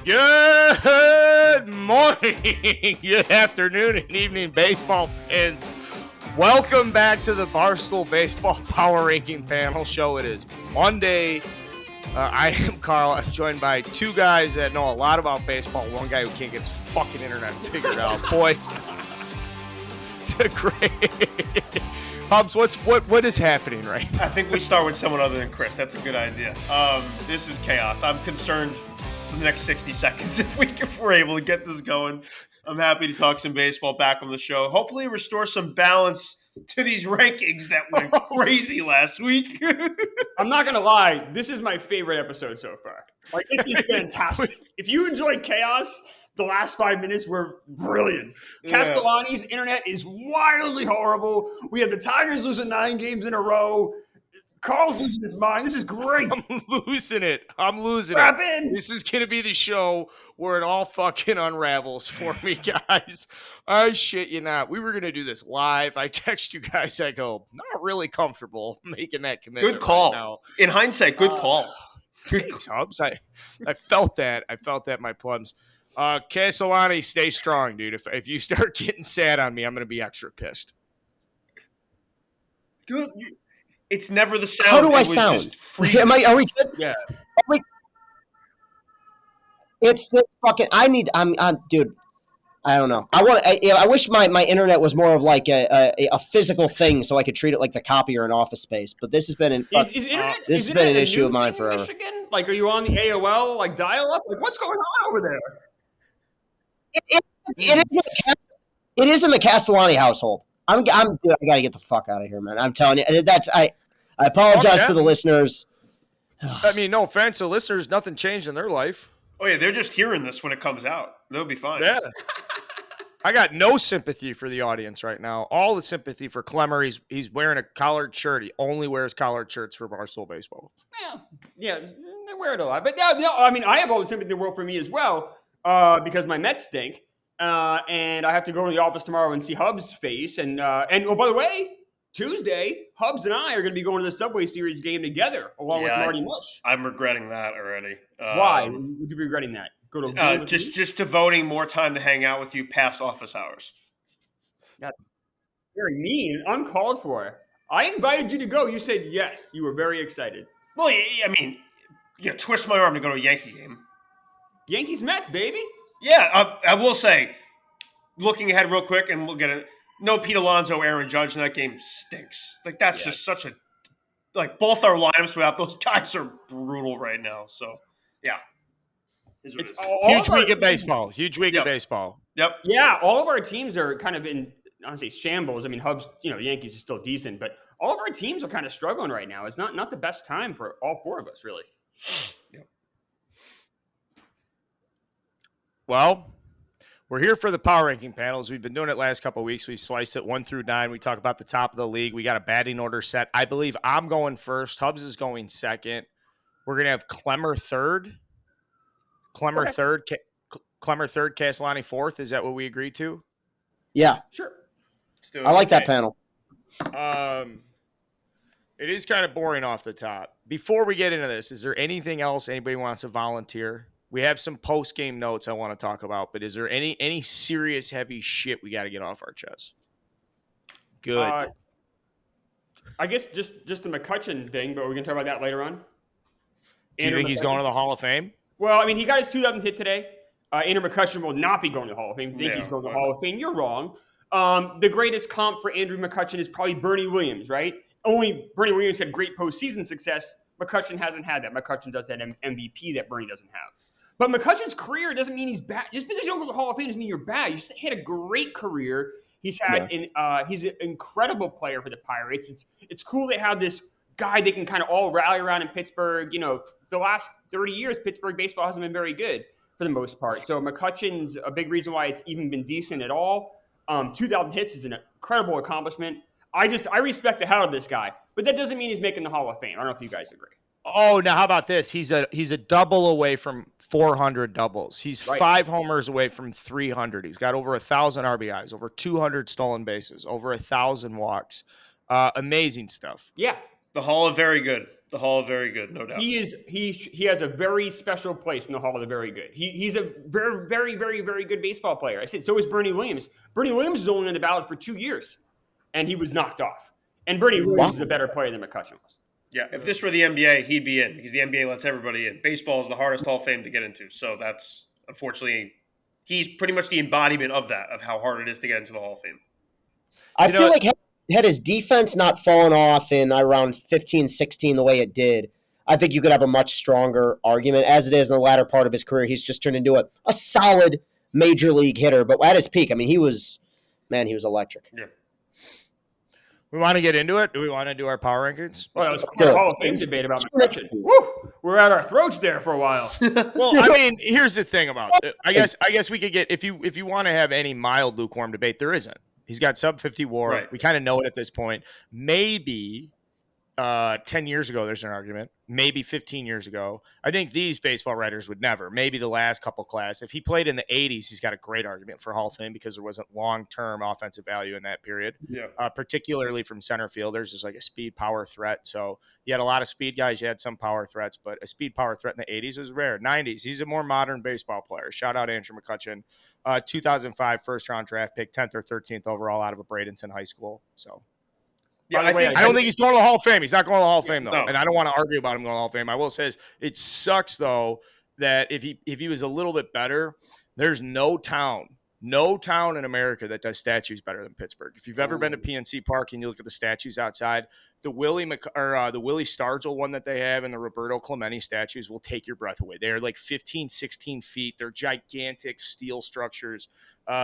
Good morning, good afternoon, and evening, baseball fans. Welcome back to the Barstool Baseball Power Ranking Panel Show. It is Monday. I am Carl. I'm joined by two guys that know a lot about baseball. One guy who can't get his fucking internet figured out. Boys, great. Hobbs, what is happening right now? I think we start with someone other than Chris. That's a good idea. This is chaos. I'm concerned for the next 60 seconds if we're able to get this going. I'm happy to talk some baseball back on the show. Hopefully restore some balance to these rankings that went crazy last week. I'm not going to lie. This is my favorite episode so far. Like, this is fantastic. If you enjoyed chaos, the last 5 minutes were brilliant. Yeah. Castellani's internet is wildly horrible. We have the Tigers losing 9 games in a row. Carl's losing his mind. This is great. I'm losing it. This is going to be the show where it all fucking unravels for me, guys. I shit you not. We were going to do this live. I text you guys. I go, not really comfortable making that commitment. Good call. Right now. In hindsight, good call. Thanks, Hubs. I felt that. I felt that, my plums. Castellani, stay strong, dude. If you start getting sad on me, I'm going to be extra pissed. Good. It's never the sound. How do I sound? Are we good? Yeah. It's the fucking. I'm dude. I don't know. I wish my internet was more of like a physical thing, so I could treat it like the copier in Office Space. But this has been an this has been an issue of mine forever. Michigan? Like, are you on the AOL like dial up? Like, what's going on over there? It is in the Castellani household. Dude, I gotta get the fuck out of here, man. I'm telling you, I apologize to the listeners. I mean, no offense to listeners, nothing changed in their life. Oh yeah, they're just hearing this when it comes out. They'll be fine. Yeah. I got no sympathy for the audience right now. All the sympathy for Klemmer. He's wearing a collared shirt. He only wears collared shirts for Barstool Baseball. Yeah, they wear it a lot. But no, I mean, I have all the sympathy in the world for me as well, because my Mets stink. And I have to go to the office tomorrow and see Hub's face. And oh, by the way, Tuesday, Hubs and I are going to be going to the Subway Series game together, along with Marty Mush. I'm regretting that already. Why would you be regretting that? Go to just devoting more time to hang out with you past office hours. That's very mean, uncalled for. I invited you to go. You said yes. You were very excited. Well, I mean, twist my arm to go to a Yankee game. Yankees Mets, baby. Yeah, I will say, looking ahead real quick, and we'll get it. No Pete Alonso, Aaron Judge, and that game stinks. Like, that's just such a – like, both our lineups without those guys are brutal right now. So, yeah. It's huge week of baseball. Huge week of baseball. Yep. Yeah, all of our teams are kind of in, I don't say shambles. I mean, Hubs, Yankees is still decent, but all of our teams are kind of struggling right now. It's not the best time for all four of us, really. Yep. Well, we're here for the power ranking panels. We've been doing it last couple of weeks. We sliced it 1 through 9. We talk about the top of the league. We got a batting order set. I believe I'm going first. Hubs is going second. We're going to have Klemmer third. Klemmer third, Castellani fourth. Is that what we agreed to? Yeah. Sure. I like that panel. It is kind of boring off the top. Before we get into this, is there anything else anybody wants to volunteer? We have some post-game notes I want to talk about, but is there any serious heavy shit we got to get off our chest? Good. I guess just the McCutchen thing, but we're going to talk about that later on. Do you think he's going to the Hall of Fame? Well, I mean, he got his 2000th hit today. Andrew McCutchen will not be going to the Hall of Fame. He's going to the Hall of Fame. You're wrong. The greatest comp for Andrew McCutchen is probably Bernie Williams, right? Only Bernie Williams had great postseason success. McCutchen hasn't had that. McCutchen does that MVP that Bernie doesn't have. But McCutchen's career doesn't mean he's bad. Just because you don't go to the Hall of Fame doesn't mean you're bad. He had a great career. He's an incredible player for the Pirates. It's cool they have this guy they can kind of all rally around in Pittsburgh. The last 30 years, Pittsburgh baseball hasn't been very good for the most part. So McCutchen's a big reason why it's even been decent at all. 2,000 hits is an incredible accomplishment. I respect the hell out of this guy, but that doesn't mean he's making the Hall of Fame. I don't know if you guys agree. Oh, now how about this? He's a double away from 400 doubles. He's 5 homers away from 300. He's got over 1,000 RBIs, over 200 stolen bases, over 1,000 walks. Amazing stuff. Yeah. The Hall of Very Good. The Hall of Very Good, no doubt. He has a very special place in the Hall of the Very Good. He's a very, very, very, very good baseball player. I said so is Bernie Williams. Bernie Williams is only on the ballot for 2 years, and he was knocked off. And Bernie Williams is a better player than McCutchen was. Yeah, if this were the NBA, he'd be in because the NBA lets everybody in. Baseball is the hardest Hall of Fame to get into, so that's unfortunately he's pretty much the embodiment of that, of how hard it is to get into the Hall of Fame. I feel like had his defense not fallen off in around 15, 16 the way it did, I think you could have a much stronger argument. As it is in the latter part of his career, he's just turned into a solid major league hitter. But at his peak, I mean, he was electric. Yeah. We want to get into it? Do we want to do our power rankings? Well, it's a Hall of Fame debate about McCutchen. Woo! We're at our throats there for a while. Well, I mean, here's the thing about it. I guess we could get if you want to have any mild lukewarm debate, there isn't. He's got sub 50 WAR. Right. We kind of know it at this point. Maybe 10 years ago, there's an argument. Maybe 15 years ago. I think these baseball writers would never. Maybe the last couple class. If he played in the 80s, he's got a great argument for Hall of Fame because there wasn't long-term offensive value in that period. Yeah. Particularly from center fielders. There's like a speed power threat. So you had a lot of speed guys. You had some power threats, but a speed power threat in the 80s was rare. 90s, he's a more modern baseball player. Shout out Andrew McCutchen. 2005 first-round draft pick, 10th or 13th overall out of a Bradenton high school. So. Yeah, I don't think he's going to the Hall of Fame. He's not going to the Hall of Fame, though. No. And I don't want to argue about him going to the Hall of Fame. I will say it sucks, though, that if he was a little bit better, there's no town in America that does statues better than Pittsburgh. If you've ever been to PNC Park and you look at the statues outside, the Willie Stargell one that they have and the Roberto Clemente statues will take your breath away. They're like 15, 16 feet. They're gigantic steel structures.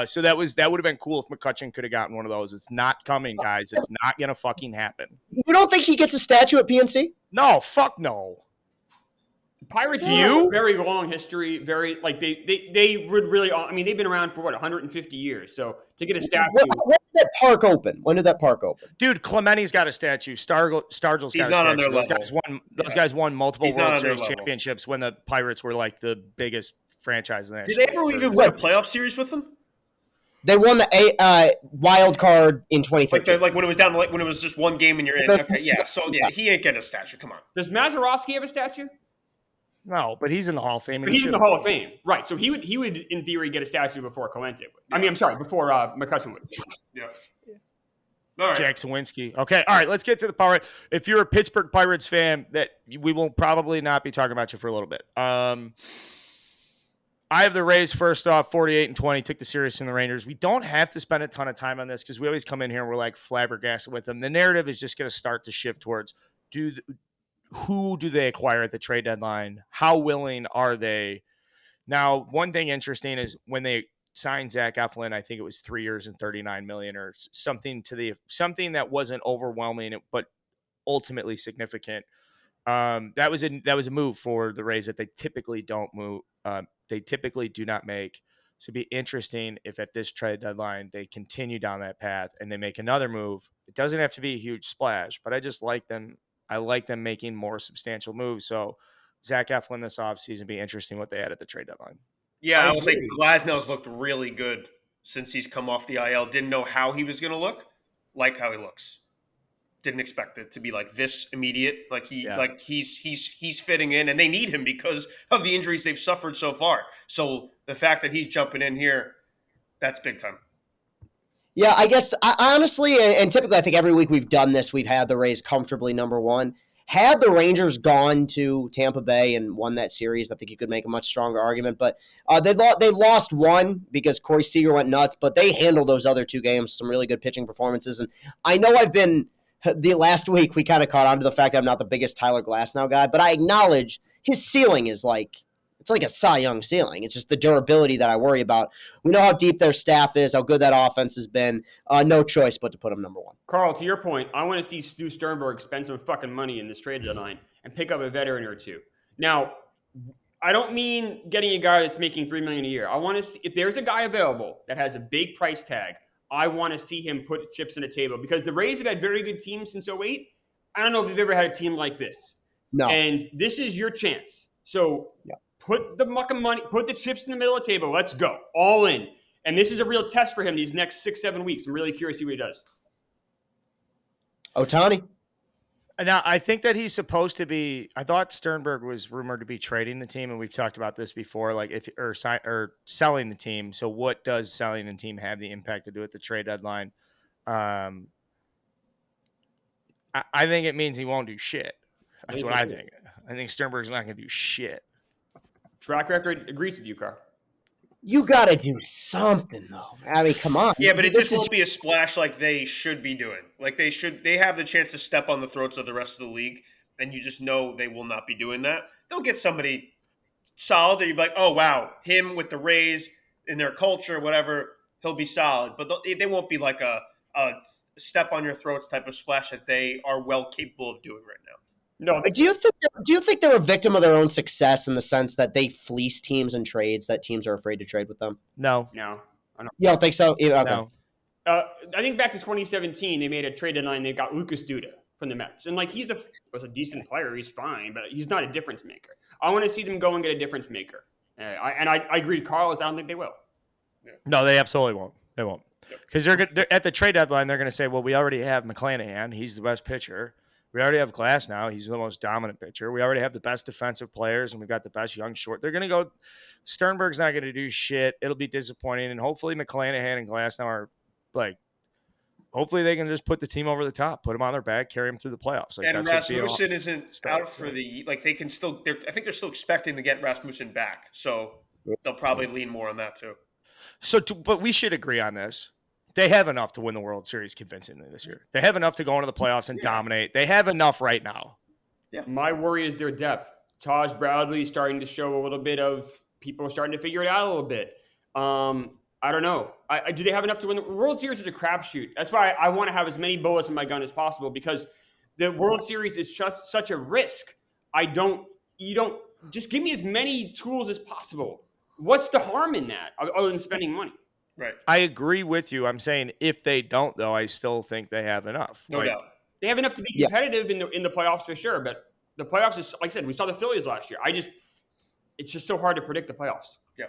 So that would have been cool if McCutchen could have gotten one of those. It's not coming, guys. It's not going to fucking happen. You don't think he gets a statue at PNC? No, fuck no. Pirates have a very long history. Very they would really. I mean, they've been around for 150 years. So to get a statue, when did that park open? When did that park open? Dude, Clemente's got a statue. Stargell's got a statue. Those guys won multiple World Series championships when the Pirates were like the biggest franchise in the Did they ever even win a playoff series with them? They won the wild card in 2015. Like when it was down, like when it was just one game and you're in. Okay, yeah. So yeah, he ain't getting a statue. Come on. Does Mazeroski have a statue? No, but he's in the Hall of Fame. But he's in the Hall of Fame, right? So he would in theory get a statue before Clemente would. I mean, I'm sorry, before McCutchen would. Yeah. All right. Jack Sawinski. Okay, all right. Let's get to the power. If you're a Pittsburgh Pirates fan, that we will probably not be talking about you for a little bit. I have the Rays first off, 48-20. Took the series from the Rangers. We don't have to spend a ton of time on this because we always come in here and we're like flabbergasted with them. The narrative is just going to start to shift towards who do they acquire at the trade deadline? How willing are they? Now, one thing interesting is when they signed Zach Eflin, I think it was 3 years and $39 million or something that wasn't overwhelming, but ultimately significant. That was a move for the Rays that they typically don't move. They typically do not make. So it'd be interesting if at this trade deadline they continue down that path and they make another move. It doesn't have to be a huge splash, but I just like them. I like them making more substantial moves. So Zach Eflin this offseason be interesting what they had at the trade deadline. Yeah, I will say Glasnow's looked really good since he's come off the IL. Didn't know how he was going to look. Like how he looks. Didn't expect it to be like this immediate. He's fitting in, and they need him because of the injuries they've suffered so far. So the fact that he's jumping in here, that's big time. Yeah, I guess honestly, and typically I think every week we've done this, we've had the Rays comfortably number one. Had the Rangers gone to Tampa Bay and won that series, I think you could make a much stronger argument. But they lost one because Corey Seager went nuts, but they handled those other two games, some really good pitching performances. And I know the last week we kind of caught on to the fact that I'm not the biggest Tyler Glasnow guy, but I acknowledge his ceiling is it's like a Cy Young ceiling. It's just the durability that I worry about. We know how deep their staff is, how good that offense has been. No choice but to put him number one. Carl, to your point, I want to see Stu Sternberg spend some fucking money in this trade deadline and pick up a veteran or two. Now, I don't mean getting a guy that's making $3 million a year. I want to see if there's a guy available that has a big price tag. I want to see him put chips on the table because the Rays have had very good teams since 2008. I don't know if they've ever had a team like this. No. And this is your chance. So put the muck of money, put the chips in the middle of the table. Let's go. All in. And this is a real test for him these next 6-7 weeks. I'm really curious to see what he does. Ohtani? Now, I think that he's supposed to be. I thought Sternberg was rumored to be trading the team, and we've talked about this before. Like or selling the team. So, what does selling the team have the impact to do at the trade deadline? I think it means he won't do shit. That's what I think. I think Sternberg's not going to do shit. Track record agrees with you, Carr. You got to do something, though. I mean, come on. Yeah, but it just won't be a splash like they should be doing. Like they have the chance to step on the throats of the rest of the league, and you just know they will not be doing that. They'll get somebody solid that you'd be like, oh, wow, him with the Rays in their culture, whatever, he'll be solid. But they won't be like a step on your throats type of splash that they are well capable of doing right now. No, do you think they're a victim of their own success in the sense that they fleece teams in trades that teams are afraid to trade with them? No. I don't. You don't think so? Yeah, okay. No. I think back to 2017, they made a trade deadline. They got Lucas Duda from the Mets, and like was a decent player. He's fine, but he's not a difference maker. I want to see them go and get a difference maker. I agree with Carlos. I don't think they will. Yeah. No, they absolutely won't. They won't. Because they're at the trade deadline, they're going to say, well, we already have McClanahan. He's the best pitcher. We already have Glass now. He's the most dominant pitcher. We already have the best defensive players, and we've got the best young short. They're going to go – Sternberg's not going to do shit. It'll be disappointing, and hopefully McClanahan and Glass now are like – hopefully they can just put the team over the top, put them on their back, carry them through the playoffs. Like, and Rasmussen isn't out for the – like they can still – I think they're still expecting to get Rasmussen back, so they'll probably lean more on that too. But we should agree on this. They have enough to win the World Series convincingly this year. They have enough to go into the playoffs and dominate. They have enough right now. Yeah. My worry is their depth. Taj Bradley starting to show a little bit of people starting to figure it out a little bit. I don't know. Do they have enough to win? The World Series is a crapshoot. That's why I want to have as many bullets in my gun as possible because the World Series is such a risk. You don't just give me as many tools as possible. What's the harm in that other than spending money? Right. I agree with you. I'm saying if they don't, though, I still think they have enough. No doubt. They have enough to be competitive in the playoffs for sure. But the playoffs is, like I said, we saw the Phillies last year. It's just so hard to predict the playoffs. Yeah.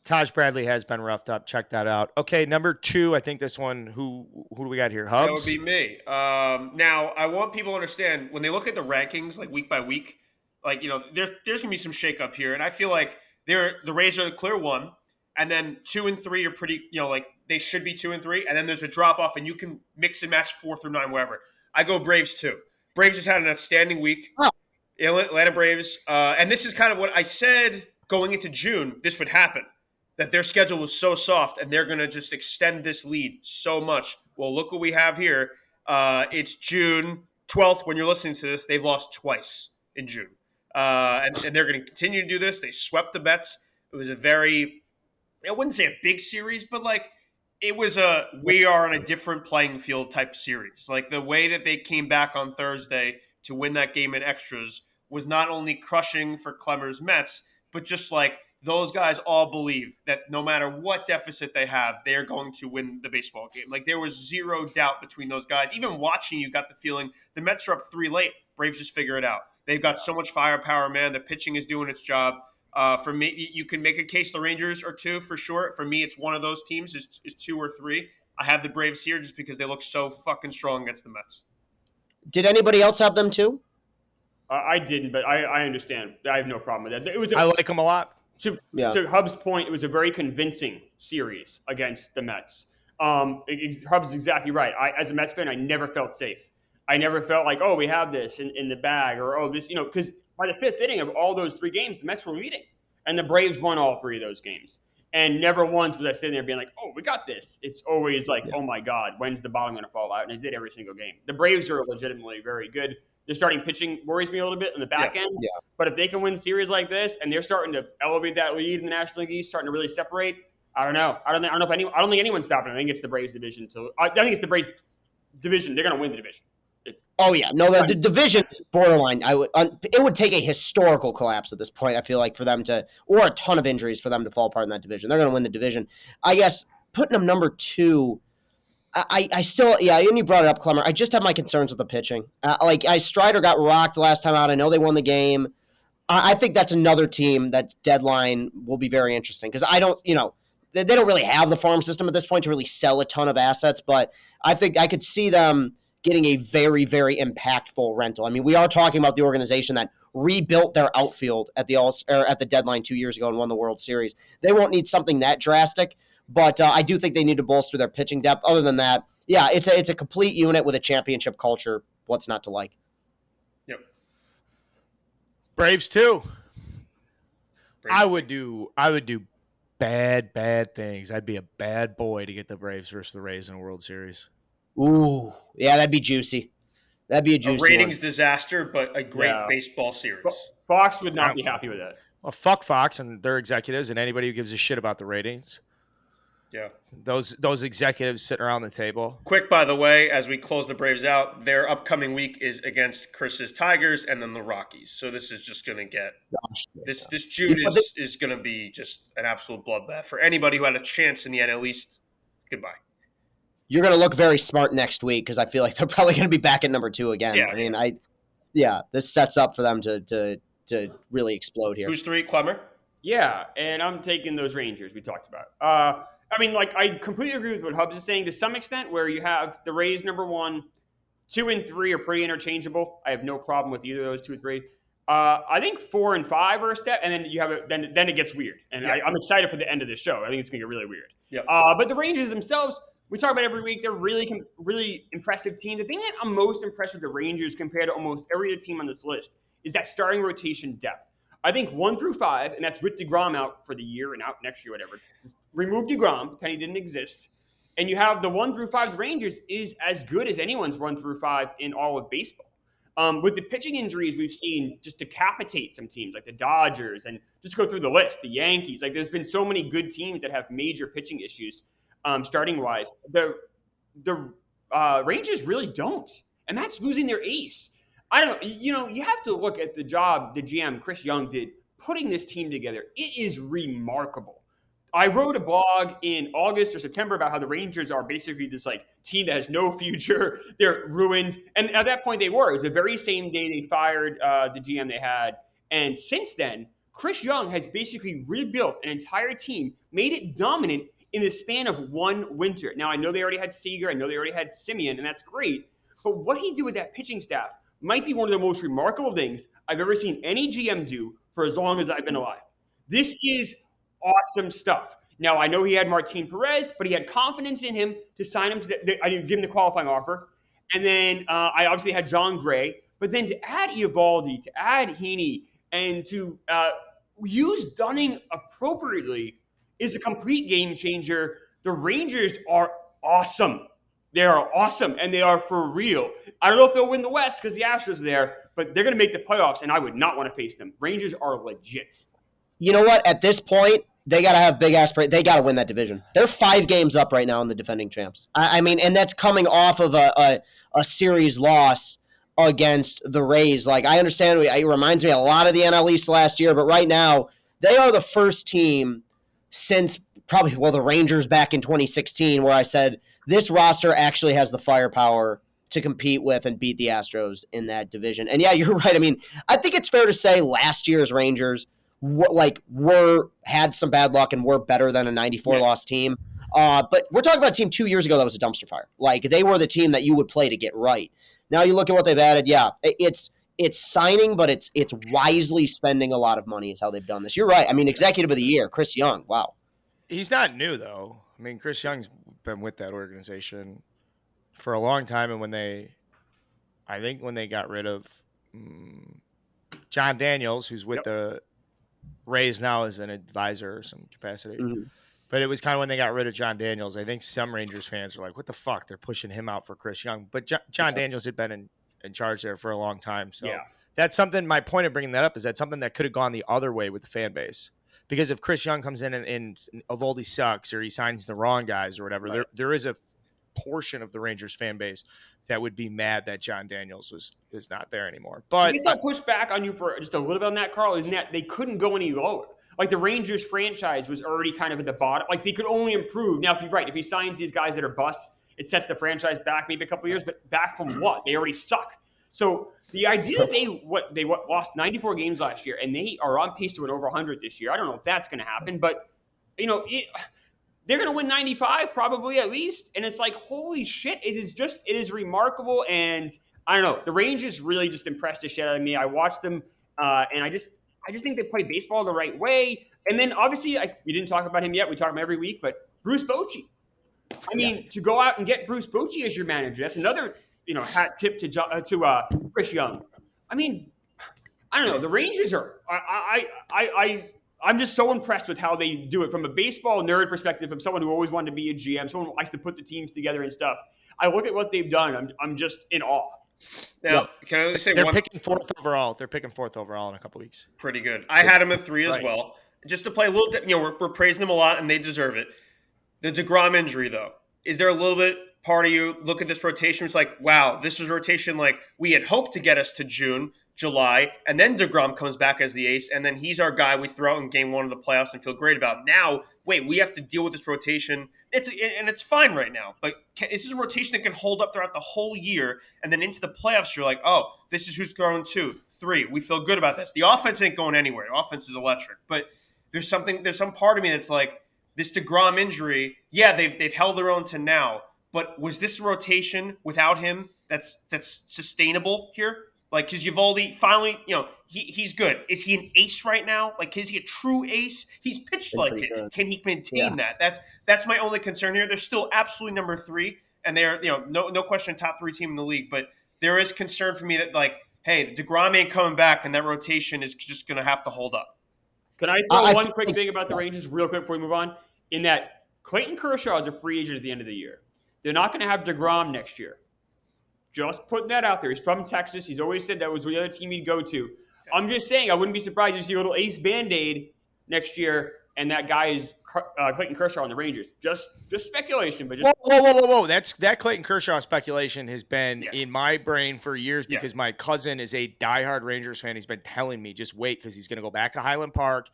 Taj Bradley has been roughed up. Check that out. Okay, number 2. I think this one. Who do we got here? Hubs. That would be me. Now I want people to understand when they look at the rankings, like week by week, like there's gonna be some shakeup here, and I feel like the Rays are the clear one. And then 2 and 3 are pretty, like they should be 2 and 3. And then there's a drop off, and you can mix and match 4 through 9, wherever. I go Braves 2. Braves just had an outstanding week. Oh. Atlanta Braves. And this is kind of what I said going into June, this would happen. That their schedule was so soft, and they're going to just extend this lead so much. Well, look what we have here. It's June 12th. When you're listening to this, they've lost twice in June. And they're going to continue to do this. They swept the Mets. It was a very... I wouldn't say a big series, but like it was we are on a different playing field type series. Like the way that they came back on Thursday to win that game in extras was not only crushing for Klemmer's Mets, but just like those guys all believe that no matter what deficit they have, they are going to win the baseball game. Like there was zero doubt between those guys. Even watching, you got the feeling the Mets are up 3 late. Braves just figure it out. They've got so much firepower, man. The pitching is doing its job. For me, you can make a case the Rangers are 2 for sure. For me, it's one of those teams is 2 or 3. I have the Braves here just because they look so fucking strong against the Mets. Did anybody else have them too? I didn't, but I understand. I have no problem with that. I like them a lot. To Hub's point, it was a very convincing series against the Mets. Hub's exactly right. As a Mets fan, I never felt safe. I never felt like, oh, we have this in the bag, or oh, this, because by the 5th inning of all those 3 games, the Mets were leading. And the Braves won all 3 of those games. And never once was I sitting there being like, oh, we got this. It's always like, oh, my God, when's the bottom going to fall out? And it did every single game. The Braves are legitimately very good. Their starting pitching worries me a little bit in the back end. Yeah. But if they can win series like this and they're starting to elevate that lead in the National League East, starting to really separate, I don't know. I don't think anyone's stopping it. I think it's the Braves division. I think it's the Braves division. They're going to win the division. Oh yeah, no, the division borderline. It would take a historical collapse at this point. I feel like for them to, or a ton of injuries for them to fall apart in that division. They're going to win the division. I guess putting them number 2. I still, and you brought it up, Klemmer. I just have my concerns with the pitching. Strider got rocked last time out. I know they won the game. I think that's another team that's deadline will be very interesting because I don't, they don't really have the farm system at this point to really sell a ton of assets. But I think I could see them getting a very, very impactful rental. I mean, we are talking about the organization that rebuilt their outfield at the deadline 2 years ago and won the World Series. They won't need something that drastic, but I do think they need to bolster their pitching depth. Other than that, yeah, it's a complete unit with a championship culture. What's not to like? Yep. Braves too. Braves. I would do bad things. I'd be a bad boy to get the Braves versus the Rays in a World Series. Ooh, yeah, that'd be juicy. That'd be a juicy ratings one. disaster, but a great baseball series. Fox would not be happy with that. Well, fuck Fox and their executives and anybody who gives a shit about the ratings. Yeah. Those executives sitting around the table. Quick, by the way, as we close the Braves out, their upcoming week is against Chris's Tigers and then the Rockies. So this is just going to get this June is going to be just an absolute bloodbath for anybody who had a chance in the NL East. Goodbye. You're going to look very smart next week because I feel like they're probably going to be back at number 2 again. Yeah, I mean, this sets up for them to really explode here. Who's 3, Klemmer? Yeah, and I'm taking those Rangers we talked about. I mean, like, I completely agree with what Hubs is saying to some extent, where you have the Rays number 1, 2 and 3 are pretty interchangeable. I have no problem with either of those 2 or 3. I think 4 and 5 are a step, and then you have then it gets weird. And I'm excited for the end of this show. I think it's going to get really weird. Yeah. But the Rangers themselves, we talk about every week. They're really impressive team. The thing that I'm most impressed with the Rangers compared to almost every other team on this list is that starting rotation depth. I think 1 through 5, and that's with DeGrom out for the year and out next year, whatever. Remove DeGrom, pretend he didn't exist. And you have the 1 through 5, the Rangers is as good as anyone's 1 through 5 in all of baseball. With the pitching injuries we've seen just decapitate some teams like the Dodgers and just go through the list, the Yankees. Like there's been so many good teams that have major pitching issues starting wise. The Rangers really don't. And that's losing their ace. I don't know. You know, you have to look at the job the GM, Chris Young, did putting this team together. It is remarkable. I wrote a blog in August or September about how the Rangers are basically this like team that has no future. They're ruined. And at that point they were. It was the very same day they fired the GM they had. And since then, Chris Young has basically rebuilt an entire team, made it dominant in the span of 1 winter. Now, I know they already had Seager. I know they already had Simeon, and that's great. But what he did with that pitching staff might be one of the most remarkable things I've ever seen any GM do for as long as I've been alive. This is awesome stuff. Now, I know he had Martin Perez, but he had confidence in him to sign him. I didn't give him the qualifying offer. And then I obviously had John Gray. But then to add Eovaldi, to add Heaney, and to use Dunning appropriately is a complete game changer. The Rangers are awesome. They are awesome, and they are for real. I don't know if they'll win the West because the Astros are there, but they're going to make the playoffs, and I would not want to face them. Rangers are legit. You know what? At this point, they got to have big aspirations. They got to win that division. They're 5 games up right now in the defending champs. I mean, and that's coming off of a series loss against the Rays. Like, I understand it reminds me a lot of the NL East last year, but right now, they are the first team since probably, the Rangers back in 2016, where I said this roster actually has the firepower to compete with and beat the Astros in that division. And yeah, you're right. I mean, I think it's fair to say last year's Rangers had some bad luck and were better than a 94-loss team. But we're talking about a team 2 years ago that was a dumpster fire. Like, they were the team that you would play to get right. Now you look at what they've added. Yeah, it's signing, but it's wisely spending a lot of money is how they've done this. You're right. I mean, executive of the year, Chris Young. Wow. He's not new, though. I mean, Chris Young's been with that organization for a long time. And when they got rid of John Daniels, who's with the Rays now as an advisor or some capacity. Mm-hmm. But it was kind of when they got rid of John Daniels. I think some Rangers fans were like, what the fuck? They're pushing him out for Chris Young. But John Daniels had been in charge there for a long time. So that's something, my point of bringing that up is that something that could have gone the other way with the fan base. Because if Chris Young comes in and Eovaldi sucks or he signs the wrong guys or whatever, there is a portion of the Rangers fan base that would be mad that John Daniels is not there anymore. But I guess I'll push back on you for just a little bit on that, Carl, is that they couldn't go any lower. Like the Rangers franchise was already kind of at the bottom. Like they could only improve. Now, if you're right, if he signs these guys that are busts, it sets the franchise back maybe a couple of years, but back from what? They already suck. So the idea that they lost 94 games last year and they are on pace to win over 100 this year. I don't know if that's going to happen, but they're going to win 95 probably at least. And it's like, holy shit, it is remarkable. And I don't know, the Rangers really just impressed the shit out of me. I watched them, and I just think they play baseball the right way. And then obviously, we didn't talk about him yet. We talk about him every week, but Bruce Bochy. I mean, to go out and get Bruce Bochy as your manager, that's another hat tip to Chris Young. I mean, I don't know. The Rangers are. I'm just so impressed with how they do it from a baseball nerd perspective, from someone who always wanted to be a GM, someone who likes to put the teams together and stuff. I look at what they've done. I'm just in awe. Now, can I only say they're picking fourth overall. They're picking fourth overall in a couple weeks. Pretty good. I had them at 3 as well. Just to play a little, we're praising them a lot, and they deserve it. The DeGrom injury, though, is there a little bit part of you look at this rotation? It's like, wow, this is rotation like we had hoped to get us to June, July, and then DeGrom comes back as the ace, and then he's our guy we throw out in game 1 of the playoffs and feel great about. Now, wait, we have to deal with this rotation. It's fine right now, but this is a rotation that can hold up throughout the whole year, and then into the playoffs, you're like, oh, this is who's throwing 2, 3. We feel good about this. The offense ain't going anywhere. The offense is electric, but there's some part of me that's like, this DeGrom injury, yeah, they've held their own to now, but was this a rotation without him that's sustainable here? Like, because Eovaldi finally, he's good. Is he an ace right now? Like, is he a true ace? He's pitched like it. Good. Can he maintain that? That's my only concern here. They're still absolutely number 3, and they're no question top 3 team in the league. But there is concern for me that like, hey, DeGrom ain't coming back, and that rotation is just going to have to hold up. Can I throw one quick thing about the Rangers real quick before we move on? In that Clayton Kershaw is a free agent at the end of the year. They're not going to have DeGrom next year. Just putting that out there. He's from Texas. He's always said that was the other team he'd go to. Okay. I'm just saying I wouldn't be surprised if you see a little ace Band-Aid next year, and that guy is Clayton Kershaw on the Rangers. Just speculation. But whoa. That Clayton Kershaw speculation has been in my brain for years because my cousin is a diehard Rangers fan. He's been telling me, just wait because he's going to go back to Highland Park.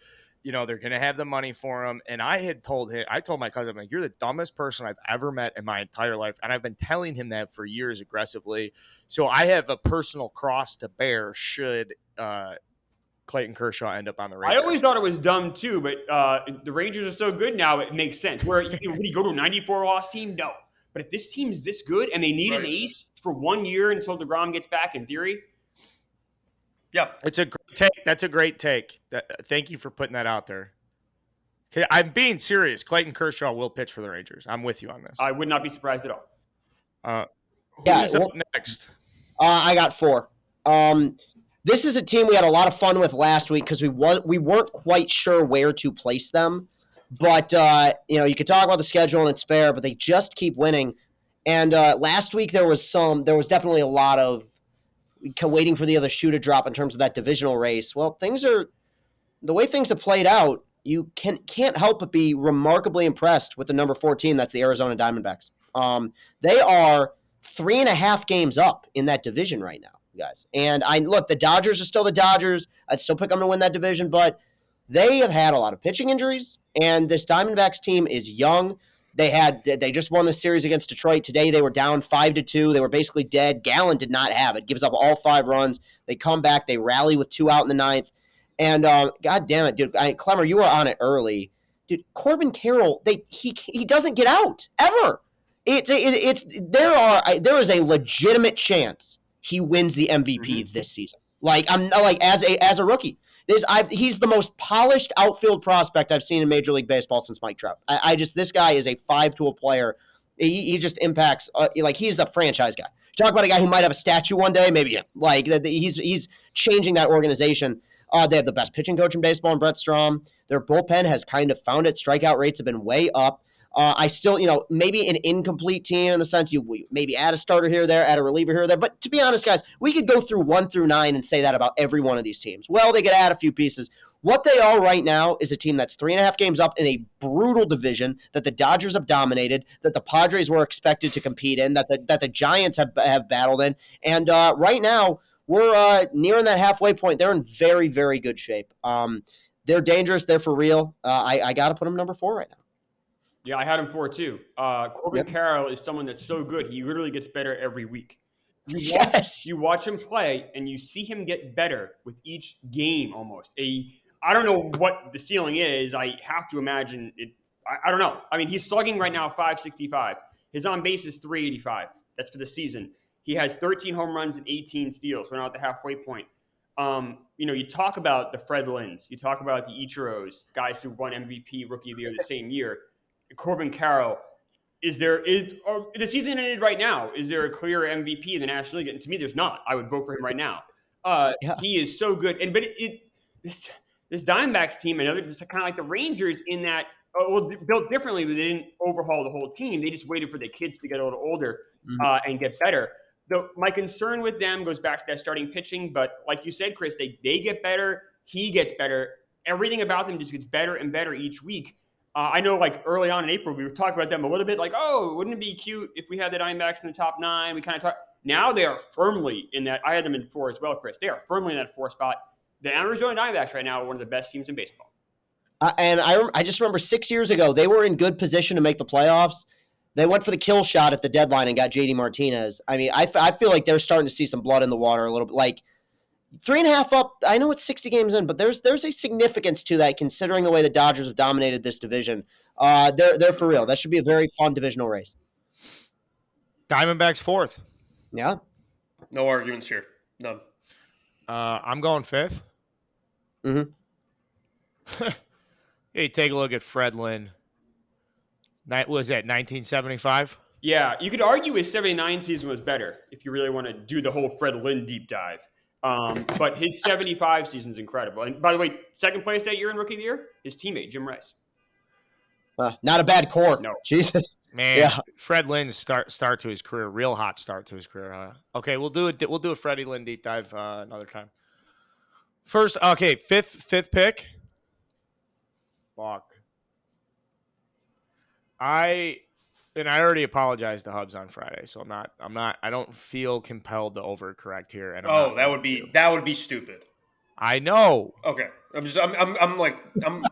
They're going to have the money for him. And I told my cousin, like, you're the dumbest person I've ever met in my entire life. And I've been telling him that for years aggressively. So I have a personal cross to bear should Clayton Kershaw end up on the Rangers. I always thought it was dumb too, but the Rangers are so good now, it makes sense. Where when you go to a 94-loss team, no. But if this team's this good and they need an ace for 1 year until DeGrom gets back, in theory, it's a great take. That's a great take. Thank you for putting that out there. I'm being serious. Clayton Kershaw will pitch for the Rangers. I'm with you on this. I would not be surprised at all. Who's up next? I got 4. This is a team we had a lot of fun with last week because we weren't quite sure where to place them. But, you could talk about the schedule and it's fair, but they just keep winning. And last week there was definitely a lot of waiting for the other shoe to drop in terms of that divisional race. Well, the way things have played out, you can't help but be remarkably impressed with the number 14. That's the Arizona Diamondbacks. They are 3.5 games up in that division right now, guys. And the Dodgers are still the Dodgers. I'd still pick them to win that division, but they have had a lot of pitching injuries, and this Diamondbacks team is young. They just won the series against Detroit. Today they were down 5-2. They were basically dead. Gallen did not have it. Gives up all 5 runs. They come back. They rally with 2 out in the 9th. And God damn it, dude! Klemmer, you were on it early, dude. Corbin Carroll, he doesn't get out ever. There is a legitimate chance he wins the MVP this season. As a rookie. He's the most polished outfield prospect I've seen in Major League Baseball since Mike Trout. This guy is a 5-tool player. He just impacts he's the franchise guy. Talk about a guy who might have a statue one day, maybe he's changing that organization. They have the best pitching coach in baseball in Brett Strom. Their bullpen has kind of found it. Strikeout rates have been way up. I still, maybe an incomplete team in the sense you maybe add a starter here or there, add a reliever here or there. But to be honest, guys, we could go through 1 through 9 and say that about every one of these teams. Well, they could add a few pieces. What they are right now is a team that's 3.5 games up in a brutal division that the Dodgers have dominated, that the Padres were expected to compete in, that the Giants have battled in. And right now, we're nearing that halfway point. They're in very, very good shape. They're dangerous. They're for real. I got to put them number 4 right now. Yeah, I had him 4 too. Corbin Carroll is someone that's so good. He literally gets better every week. You watch him play, and you see him get better with each game almost. I don't know what the ceiling is. I have to imagine it I don't know. I mean, he's slugging right now 565. His on base is 385. That's for the season. He has 13 home runs and 18 steals. We're now at the halfway point. You talk about the Fred Linds, you talk about the Ichiros, guys who won MVP Rookie of the Year the same year. Corbin Carroll. The season ended right now. Is there a clear MVP in the National League? And to me, there's not. I would vote for him right now. He is so good. This Diamondbacks team, another just kind of like the Rangers in that built differently, but they didn't overhaul the whole team. They just waited for the kids to get a little older and get better. My concern with them goes back to that starting pitching, but like you said, Chris, they get better. He gets better. Everything about them just gets better and better each week. I know, like early on in April, we were talking about them a little bit, like, oh, wouldn't it be cute if we had the Diamondbacks in the top 9? We kind of talked. Now they are firmly in that. I had them in 4 as well, Chris. They are firmly in that 4 spot. The Arizona Diamondbacks right now are one of the best teams in baseball. And I just remember 6 years ago, they were in good position to make the playoffs. They went for the kill shot at the deadline and got JD Martinez. I mean, I feel like they're starting to see some blood in the water a little bit. Like 3.5 up. I know it's 60 games in, but there's a significance to that considering the way the Dodgers have dominated this division. They're for real. That should be a very fun divisional race. Diamondbacks 4th. Yeah. No arguments here. None. I'm going 5th. Mm-hmm. Hey, take a look at Fred Lynn. What was that, 1975? Yeah, you could argue his 79 season was better if you really want to do the whole Fred Lynn deep dive. But his 75 season is incredible. And by the way, second place that year in Rookie of the Year, his teammate, Jim Rice. Not a bad core. No. Jesus. Man, yeah. Fred Lynn's start to his career, real hot start to his career, huh? Okay, we'll do a Freddie Lynn deep dive another time. First, okay, fifth pick. Fuck. I already apologized to Hubs on Friday, so I don't feel compelled to overcorrect here. And that would be stupid. I know. Okay. I'm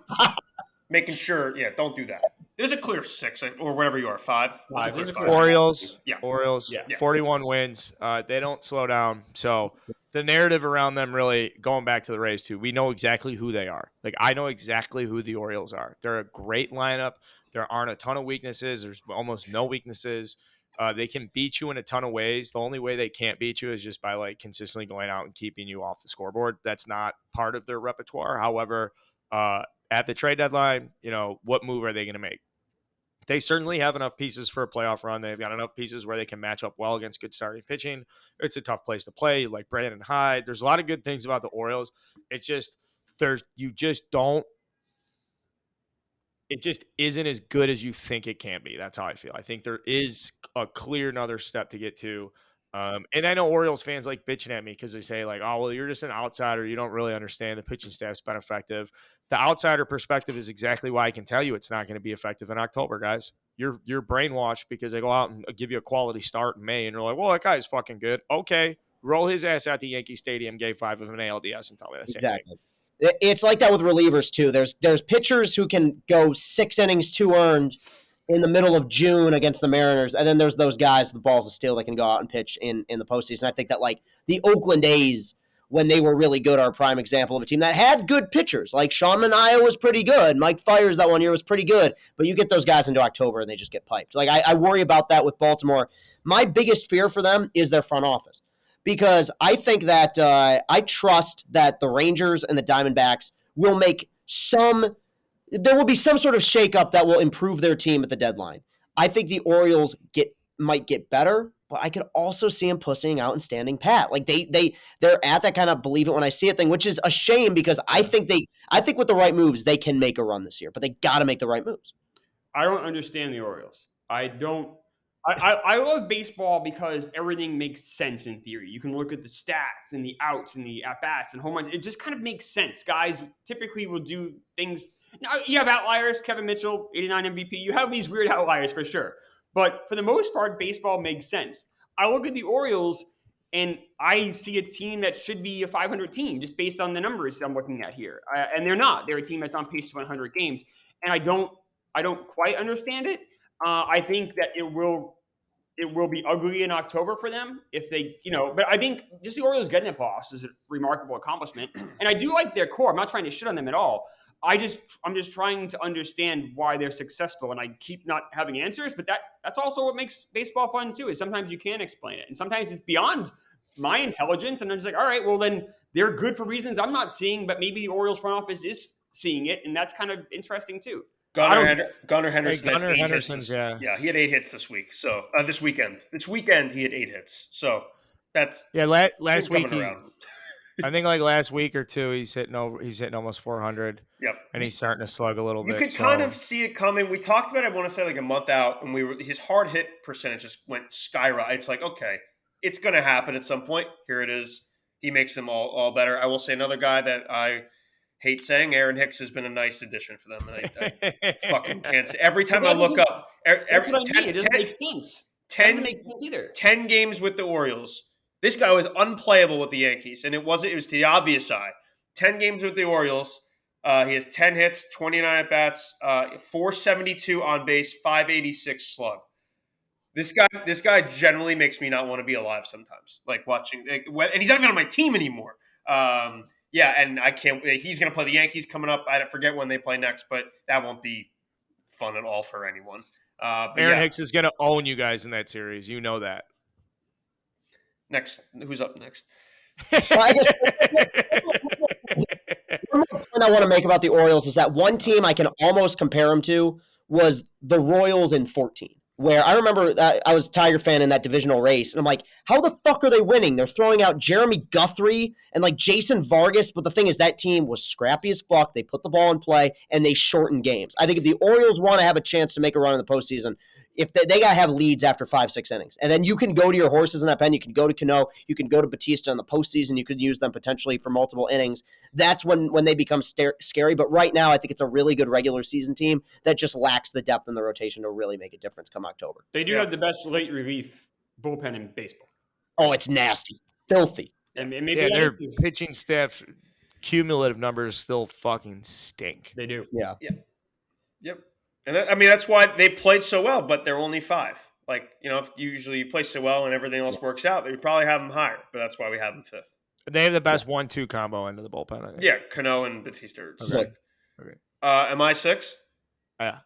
making sure. Yeah, don't do that. There's a clear 6 or whatever you are, 5. There's a 5. Orioles. Yeah. Orioles. Yeah. 41 wins. They don't slow down. So the narrative around them, really going back to the Rays too, we know exactly who they are. Like, I know exactly who the Orioles are. They're a great lineup. There aren't a ton of weaknesses. There's almost no weaknesses. They can beat you in a ton of ways. The only way they can't beat you is just by like consistently going out and keeping you off the scoreboard. That's not part of their repertoire. However, at the trade deadline, what move are they going to make? They certainly have enough pieces for a playoff run. They've got enough pieces where they can match up well against good starting pitching. It's a tough place to play, like Brandon Hyde. There's a lot of good things about the Orioles. It just isn't as good as you think it can be. That's how I feel. I think there is a clear another step to get to. And I know Orioles fans like bitching at me because they say like, oh, well, you're just an outsider. You don't really understand the pitching staff's been effective. The outsider perspective is exactly why I can tell you it's not going to be effective in October, guys. You're brainwashed because they go out and give you a quality start in May and you're like, well, that guy's fucking good. Okay. Roll his ass out to Yankee Stadium, game 5 of an ALDS and tell me the same thing. It's like that with relievers too. There's pitchers who can go 6 innings, 2 earned in the middle of June against the Mariners, and then there's those guys, the balls of steel, that can go out and pitch in the postseason. I think that like the Oakland A's, when they were really good, are a prime example of a team that had good pitchers. Like Sean Manaea was pretty good. Mike Fiers that one year was pretty good, but you get those guys into October and they just get piped. Like I worry about that with Baltimore. My biggest fear for them is their front office. Because I think that I trust that the Rangers and the Diamondbacks will make there will be some sort of shakeup that will improve their team at the deadline. I think the Orioles might get better, but I could also see them pussying out and standing pat. Like they're at that kind of believe it when I see it thing, which is a shame because I think with the right moves they can make a run this year, but they got to make the right moves. I don't understand the Orioles. I love baseball because everything makes sense in theory. You can look at the stats and the outs and the at-bats and home runs. It just kind of makes sense. Guys typically will do things. Now, you have outliers, Kevin Mitchell, 89 MVP. You have these weird outliers for sure. But for the most part, baseball makes sense. I look at the Orioles and I see a team that should be a 500 team just based on the numbers I'm looking at here. And they're not. They're a team that's on pace to 100 games. And I don't quite understand it. I think that it will be ugly in October for them if they, but I think just the Orioles getting a boss is a remarkable accomplishment. And I do like their core. I'm not trying to shit on them at all. I'm just trying to understand why they're successful, and I keep not having answers. But that's also what makes baseball fun too. Is sometimes you can't explain it, and sometimes it's beyond my intelligence. And I'm just like, all right, well then they're good for reasons I'm not seeing, but maybe the Orioles front office is seeing it, and that's kind of interesting too. Gunnar Henderson. Hey, Gunnar had 8 Henderson's, hits he had 8 hits this week. So this weekend he had 8 hits. So that's last week around. I think like last week or two he's hitting almost 400. Yep, and he's starting to slug a little bit. You could kind of see it coming. We talked about it, I want to say like a month out, and his hard hit percentage just went skyrocket. It's like, okay, it's going to happen at some point. Here it is. He makes them all better. I will say another guy that I hate saying, Aaron Hicks has been a nice addition for them. And I fucking can't say. Every time I look up, it doesn't make sense. It doesn't make sense either. 10 games with the Orioles. This guy was unplayable with the Yankees, and it was to the obvious eye. 10 games with the Orioles. He has 10 hits, 29 at-bats, 472 on base, 586 slug. This guy generally makes me not want to be alive sometimes, like watching. And he's not even on my team anymore. And I can't. He's going to play the Yankees coming up. I forget when they play next, but that won't be fun at all for anyone. Aaron Hicks is going to own you guys in that series. You know that. Next, who's up next? I guess one point I want to make about the Orioles is that one team I can almost compare them to was the Royals in 14. Where I remember that I was a Tiger fan in that divisional race, and I'm like, how the fuck are they winning? They're throwing out Jeremy Guthrie and like Jason Vargas, but the thing is that team was scrappy as fuck. They put the ball in play, and they shortened games. I think if the Orioles want to have a chance to make a run in the postseason, if they got to have leads after 5-6 innings. And then you can go to your horses in that pen. You can go to Cano. You can go to Batista in the postseason. You could use them potentially for multiple innings. That's when they become scary. But right now, I think it's a really good regular season team that just lacks the depth in the rotation to really make a difference come October. They do have the best late relief bullpen in baseball. Oh, it's nasty. Filthy. And maybe their pitching staff cumulative numbers still fucking stink. They do. Yeah. Yep. And that's why they played so well, but they're only 5. Like, if usually you play so well and everything else works out, they would probably have them higher, but that's why we have them 5th. They have the best 1-2 combo into the bullpen, I think. Yeah, Cano and Batista. Okay. Am I 6? Yeah.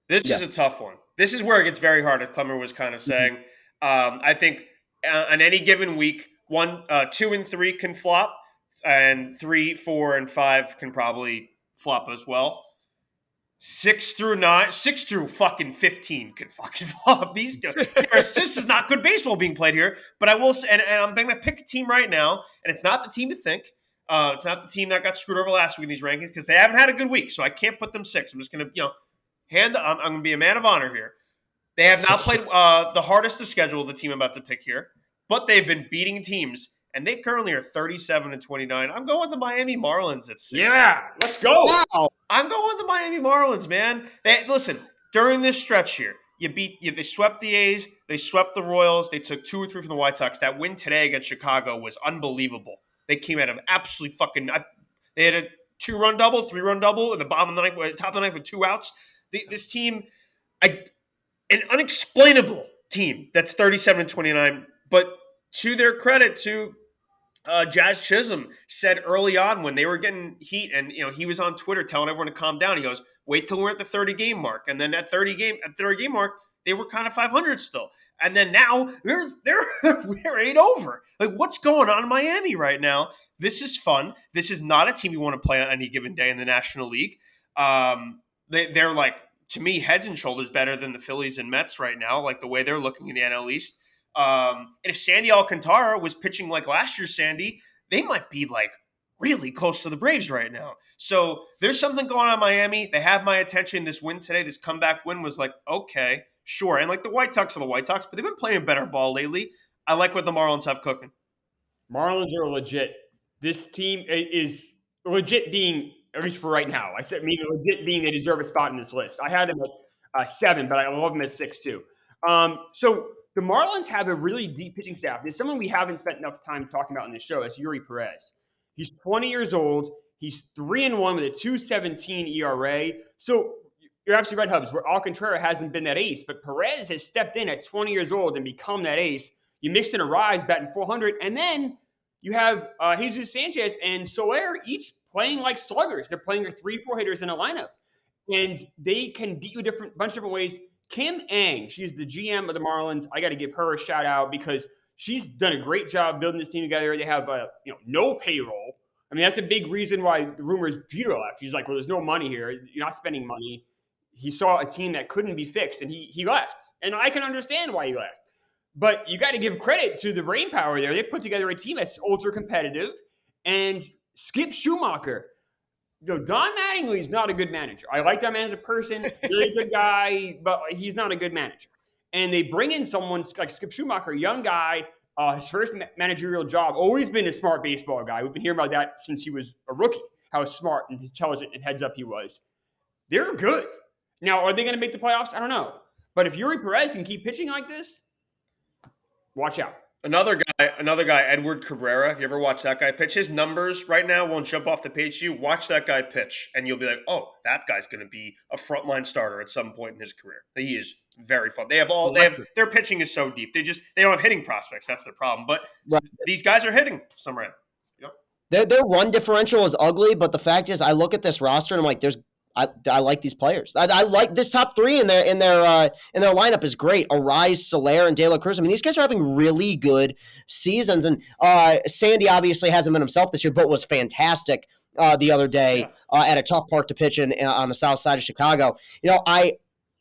This is a tough one. This is where it gets very hard, as Klemmer was kind of saying. I think on any given week, 1, 2, and 3 can flop, and 3, 4, and 5 can probably flop as well. 6 through fucking 15 could fucking flop. This is not good baseball being played here. But I will say, and I'm going to pick a team right now, and it's not the team to think. It's not the team that got screwed over last week in these rankings because they haven't had a good week, so I can't put them 6. I'm just going to, I'm going to be a man of honor here. They have not played the hardest of schedule of the team I'm about to pick here, but they've been beating teams. And they currently are 37-29. I'm going with the Miami Marlins at 6. Yeah, let's go. Wow. I'm going with the Miami Marlins, man. Listen, during this stretch here, they swept the A's, they swept the Royals, they took 2 or 3 from the White Sox. That win today against Chicago was unbelievable. They came out of absolutely fucking. They had a 2-run double, 3-run double in the bottom of the ninth, top of the ninth with 2 outs. This team, an unexplainable team that's 37-29, but to their credit, to Jazz Chisholm said early on when they were getting heat, and he was on Twitter telling everyone to calm down. He goes, "Wait till we're at the 30 game mark," and then at 30 game mark, they were kind of 500 still, and then now we're 8 over. Like, what's going on in Miami right now? This is fun. This is not a team you want to play on any given day in the National League. They're like, to me, heads and shoulders better than the Phillies and Mets right now, like the way they're looking in the NL East. And if Sandy Alcantara was pitching like last year's Sandy, they might be like really close to the Braves right now. So there's something going on in Miami. They have my attention. This win today, this comeback win was like, okay, sure. And like the White Sox are the White Sox, but they've been playing better ball lately. I like what the Marlins have cooking. Marlins are legit. This team is legit being, at least for right now, legit being they deserve a spot in this list. I had them at 7, but I love them at 6 too. So the Marlins have a really deep pitching staff. It's someone we haven't spent enough time talking about in this show. It's Yuri Perez. He's 20 years old. He's 3-1 with a 2.17 ERA. So you're absolutely right, Hubs, where Alcantara hasn't been that ace, but Perez has stepped in at 20 years old and become that ace. You mix in a Rise batting 400, and then you have Jesus Sanchez and Soler each playing like sluggers. They're playing like 3-4 hitters in a lineup. And they can beat you a bunch of different ways. Kim Ng, she's the GM of the Marlins. I got to give her a shout out because she's done a great job building this team together. They have no payroll. I mean, that's a big reason why the rumors Jeter left. He's like, well, there's no money here. You're not spending money. He saw a team that couldn't be fixed, and he left. And I can understand why he left. But you got to give credit to the brain power there. They put together a team that's ultra competitive. And Skip Schumacher, Don Mattingly's not a good manager. I like that man as a person, really good guy, but he's not a good manager. And they bring in someone like Skip Schumacher, young guy, his first managerial job, always been a smart baseball guy. We've been hearing about that since he was a rookie, how smart and intelligent and heads up he was. They're good. Now, are they going to make the playoffs? I don't know. But if Yuri Perez can keep pitching like this, watch out. Another guy, Edward Cabrera. If you ever watch that guy pitch, his numbers right now won't jump off the page to you. Watch that guy pitch, and you'll be like, oh, that guy's going to be a frontline starter at some point in his career. He is very fun. Their pitching is so deep. They don't have hitting prospects. That's the problem. But these guys are hitting some random. Yep. Their run differential is ugly, but the fact is, I look at this roster and I'm like, I like these players. I like this top three in their lineup is great. Arise, Soler, and De La Cruz. I mean, these guys are having really good seasons. And Sandy obviously hasn't been himself this year, but was fantastic the other day at a tough park to pitch in on the south side of Chicago.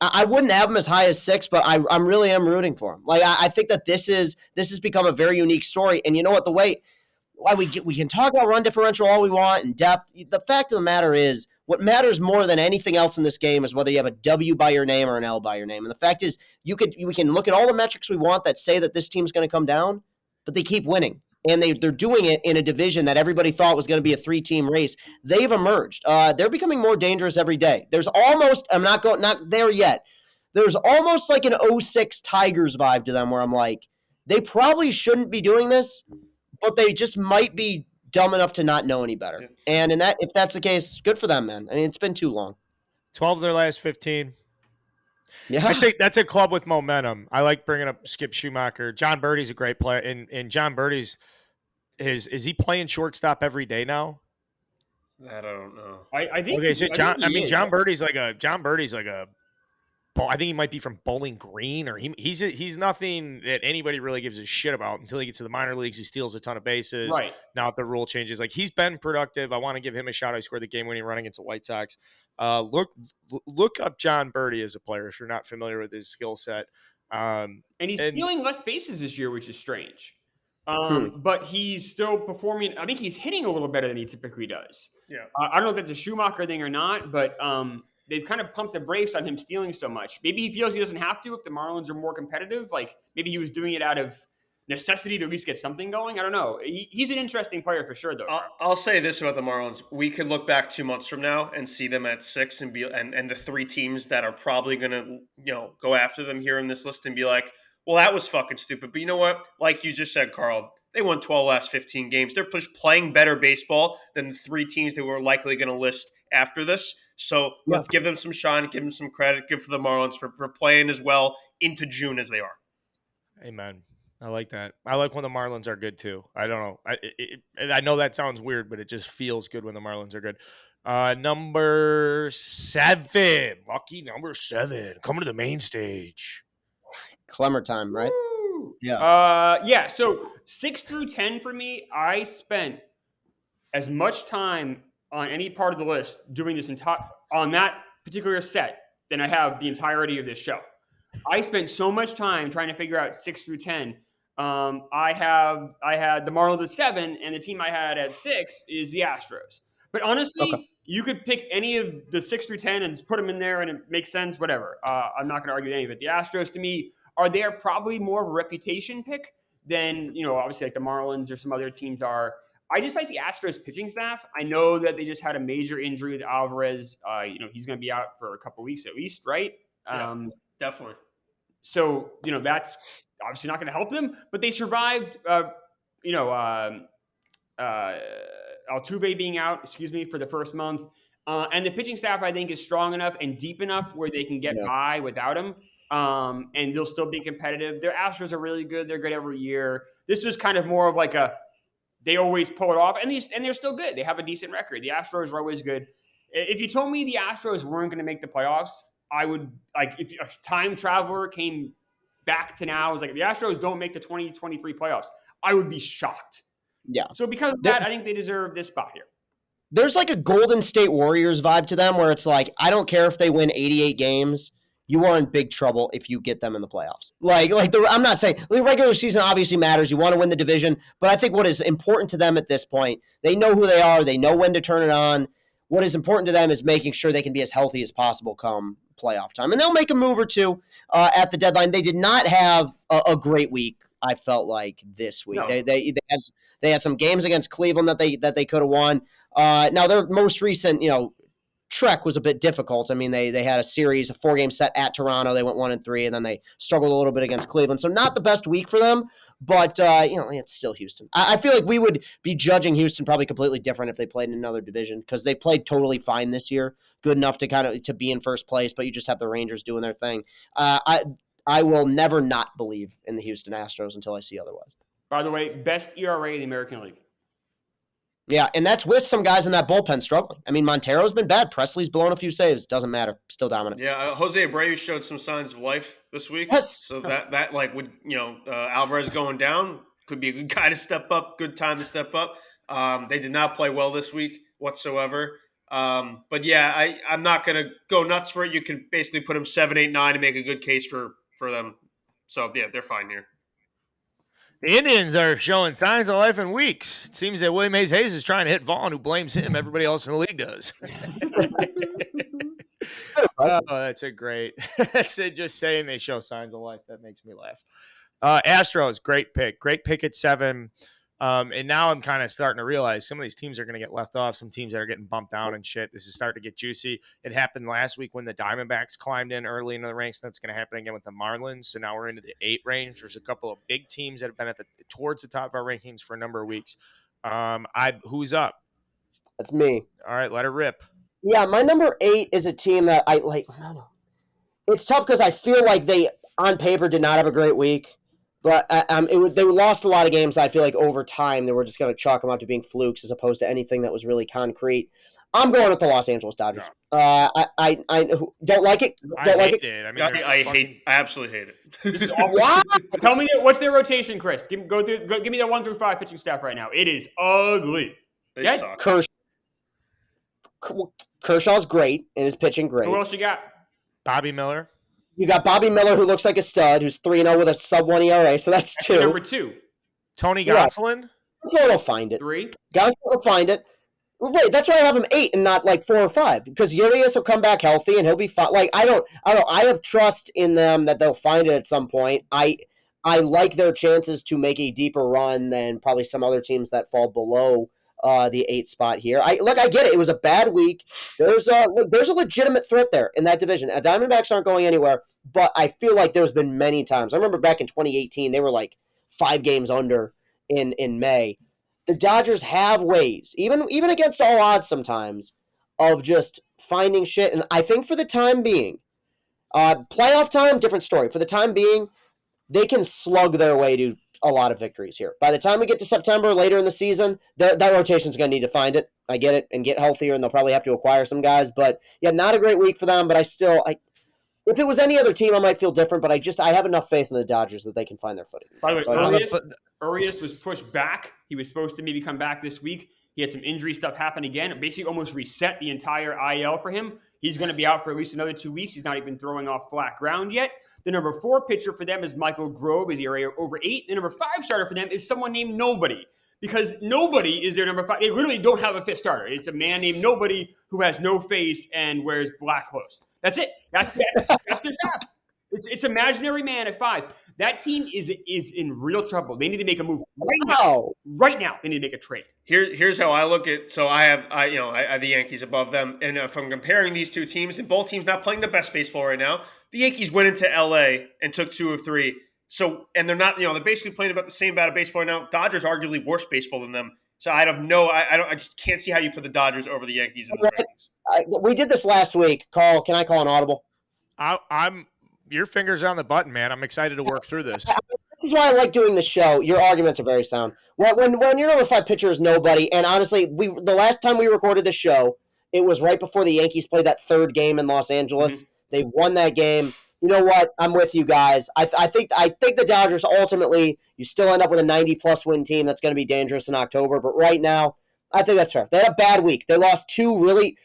I wouldn't have him as high as 6, but I really am rooting for him. Like I think that this has become a very unique story. And you know what? We can talk about run differential all we want and depth. The fact of the matter is, what matters more than anything else in this game is whether you have a W by your name or an L by your name. And the fact is, we can look at all the metrics we want that say that this team's going to come down, but they keep winning. And they're doing it in a division that everybody thought was going to be a 3-team race. They've emerged. They're becoming more dangerous every day. There's almost, not there yet. There's almost like an 06 Tigers vibe to them where I'm like, they probably shouldn't be doing this, but they just might be dumb enough to not know any better. And if that's the case, good for them, man. I mean, it's been too long. 12 of their last 15. Yeah, that's a club with momentum. I like bringing up Skip Schumacher. John Birdie's a great player, and John Birdie's is he playing shortstop every day now? I don't know. I think. Okay, so John Birdie's like a. I think he might be from Bowling Green, or he's nothing that anybody really gives a shit about until he gets to the minor leagues. He steals a ton of bases. Right. Now the rule changes. Like, he's been productive. I want to give him a shout. I scored the game-winning run against the White Sox. Look up John Birdie as a player if you're not familiar with his skill set. And he's stealing less bases this year, which is strange. But he's still performing. I think he's hitting a little better than he typically does. Yeah. I don't know if that's a Schumacher thing or not, but they've kind of pumped the brakes on him stealing so much. Maybe he feels he doesn't have to if the Marlins are more competitive. Like, maybe he was doing it out of necessity to at least get something going. I don't know. He's an interesting player for sure, though. I'll say this about the Marlins. We could look back 2 months from now and see them at 6 and the 3 teams that are probably going to go after them here in this list and be like, well, that was fucking stupid. But you know what? Like you just said, Carl, they won 12 last 15 games. They're playing better baseball than the 3 teams that we're likely going to list after this. So let's give them some shine, give them some credit, give for the Marlins for playing as well into June as they are. Amen. I like that. I like when the Marlins are good too. I don't know. I know that sounds weird, but it just feels good when the Marlins are good. Number 7. Lucky number 7. Coming to the main stage. Klemmer time, right? Woo! Yeah. So 6 through 10 for me, I spent as much time on any part of the list doing this on that particular set than I have the entirety of this show. I spent so much time trying to figure out 6 through 10. I had the Marlins at 7, and the team I had at 6 is the Astros. But honestly, you could pick any of the 6 through 10 and put them in there, and it makes sense. Whatever. I'm not going to argue any of it. The Astros, to me, are there probably more of a reputation pick than obviously like the Marlins or some other teams are. I just like the Astros pitching staff. I know that they just had a major injury with Alvarez. He's going to be out for a couple weeks at least, right? Definitely. So, that's obviously not going to help them, but they survived, Altuve being out, for the first month. And the pitching staff, I think, is strong enough and deep enough where they can get by without him. And they'll still be competitive. Their Astros are really good. They're good every year. This was kind of more of like they always pull it off, and they're still good. They have a decent record. The Astros are always good. If you told me the Astros weren't going to make the playoffs, I would if a time traveler came back to now, was like the Astros don't make the 2023 playoffs, I would be shocked. Yeah. So because of that, I think they deserve this spot here. There's like a Golden State Warriors vibe to them where it's like, I don't care if they win 88 games. You are in big trouble if you get them in the playoffs. I'm not saying the regular season obviously matters. You want to win the division, but I think what is important to them at this point, they know who they are. They know when to turn it on. What is important to them is making sure they can be as healthy as possible come playoff time. And they'll make a move or two at the deadline. They did not have a great week, I felt like, this week. No. They had some games against Cleveland that they could have won. Now, their most recent, trek was a bit difficult. I mean, they had a 4-game set at Toronto. They went 1-3, and then they struggled a little bit against Cleveland. So not the best week for them, but it's still Houston. I feel like we would be judging Houston probably completely different if they played in another division, because they played totally fine this year, good enough to be in first place. But you just have the Rangers doing their thing. I will never not believe in the Houston Astros until I see otherwise. By the way, best ERA in the American League. Yeah, and that's with some guys in that bullpen struggling. I mean, Montero's been bad. Presley's blown a few saves. Doesn't matter. Still dominant. Yeah, Jose Abreu showed some signs of life this week. Yes. So that would, Alvarez going down could be a good guy to step up. Good time to step up. They did not play well this week whatsoever. But yeah, I'm not going to go nuts for it. You can basically put them 7, 8, 9 to make a good case for them. So yeah, they're fine here. The Indians are showing signs of life in weeks. It seems that William Hayes is trying to hit Vaughn, who blames him. Everybody else in the league does. Oh, that's a great. That's it. Just saying they show signs of life. That makes me laugh. Astros, great pick. Great pick at 7. And now I'm kind of starting to realize some of these teams are going to get left off. Some teams that are getting bumped down and shit. This is starting to get juicy. It happened last week when the Diamondbacks climbed in early into the ranks. That's going to happen again with the Marlins. So now we're into the 8 range. There's a couple of big teams that have been towards the top of our rankings for a number of weeks. Who's up? That's me. All right, let it rip. Yeah, my number 8 is a team that I like. No. It's tough because I feel like they, on paper, did not have a great week. But they lost a lot of games. I feel like over time they were just going to chalk them up to being flukes as opposed to anything that was really concrete. I'm going with the Los Angeles Dodgers. No. I don't like it. Don't like it. I mean, I absolutely hate it. Why? Tell me what's their rotation, Chris? Give me the 1 through 5 pitching staff right now. It is ugly. They suck. Kershaw's great and is pitching great. Who else you got? Bobby Miller. You got Bobby Miller, who looks like a stud, who's 3-0 with a sub-1 ERA, so that's 2. Number 2. Tony Gonsolin. Gonsolin will find it. 3. Gonsolin will find it. Wait, that's why I have him 8 and not 4 or 5, because Urias will come back healthy and he'll be fine. I don't. I have trust in them that they'll find it at some point. I like their chances to make a deeper run than probably some other teams that fall below the 8 spot here. I get it. It was a bad week. There's a legitimate threat there in that division. Diamondbacks aren't going anywhere, but I feel like there's been many times. I remember back in 2018, they were 5 games under in May. The Dodgers have ways, even against all odds sometimes, of just finding shit. And I think for the time being, playoff time, different story. For the time being, they can slug their way to a lot of victories here. By the time we get to September, later in the season, that rotation is going to need to find it. I get it, and get healthier, and they'll probably have to acquire some guys. But yeah, not a great week for them. But if it was any other team, I might feel different. But I have enough faith in the Dodgers that they can find their footing. By the way, Urias was pushed back. He was supposed to maybe come back this week. He had some injury stuff happen again. It basically almost reset the entire IL for him. He's going to be out for at least another 2 weeks. He's not even throwing off flat ground yet. The number 4 pitcher for them is Michael Grove, his ERA over 8. The number 5 starter for them is someone named Nobody, because Nobody is their number 5. They literally don't have a 5th starter. It's a man named Nobody who has no face and wears black clothes. That's it. That's their staff. It's imaginary man at 5. That team is in real trouble. They need to make a move right now. They need to make a trade. Here's how I look at. So I have the Yankees above them, and if I'm comparing these two teams, and both teams not playing the best baseball right now, the Yankees went into LA and took 2 of 3. So, and they're not, they're basically playing about the same bad baseball right now. Dodgers arguably worse baseball than them. So I just can't see how you put the Dodgers over the Yankees in this rankings. We did this last week. Carl, can I call an audible? your fingers are on the button, man. I'm excited to work through this. This is why I like doing the show. Your arguments are very sound. When your number 5 pitcher is nobody, and honestly, the last time we recorded the show, it was right before the Yankees played that third game in Los Angeles. Mm-hmm. They won that game. You know what? I'm with you guys. I think the Dodgers ultimately, you still end up with a 90-plus win team that's going to be dangerous in October. But right now, I think that's fair. They had a bad week. They lost 2 really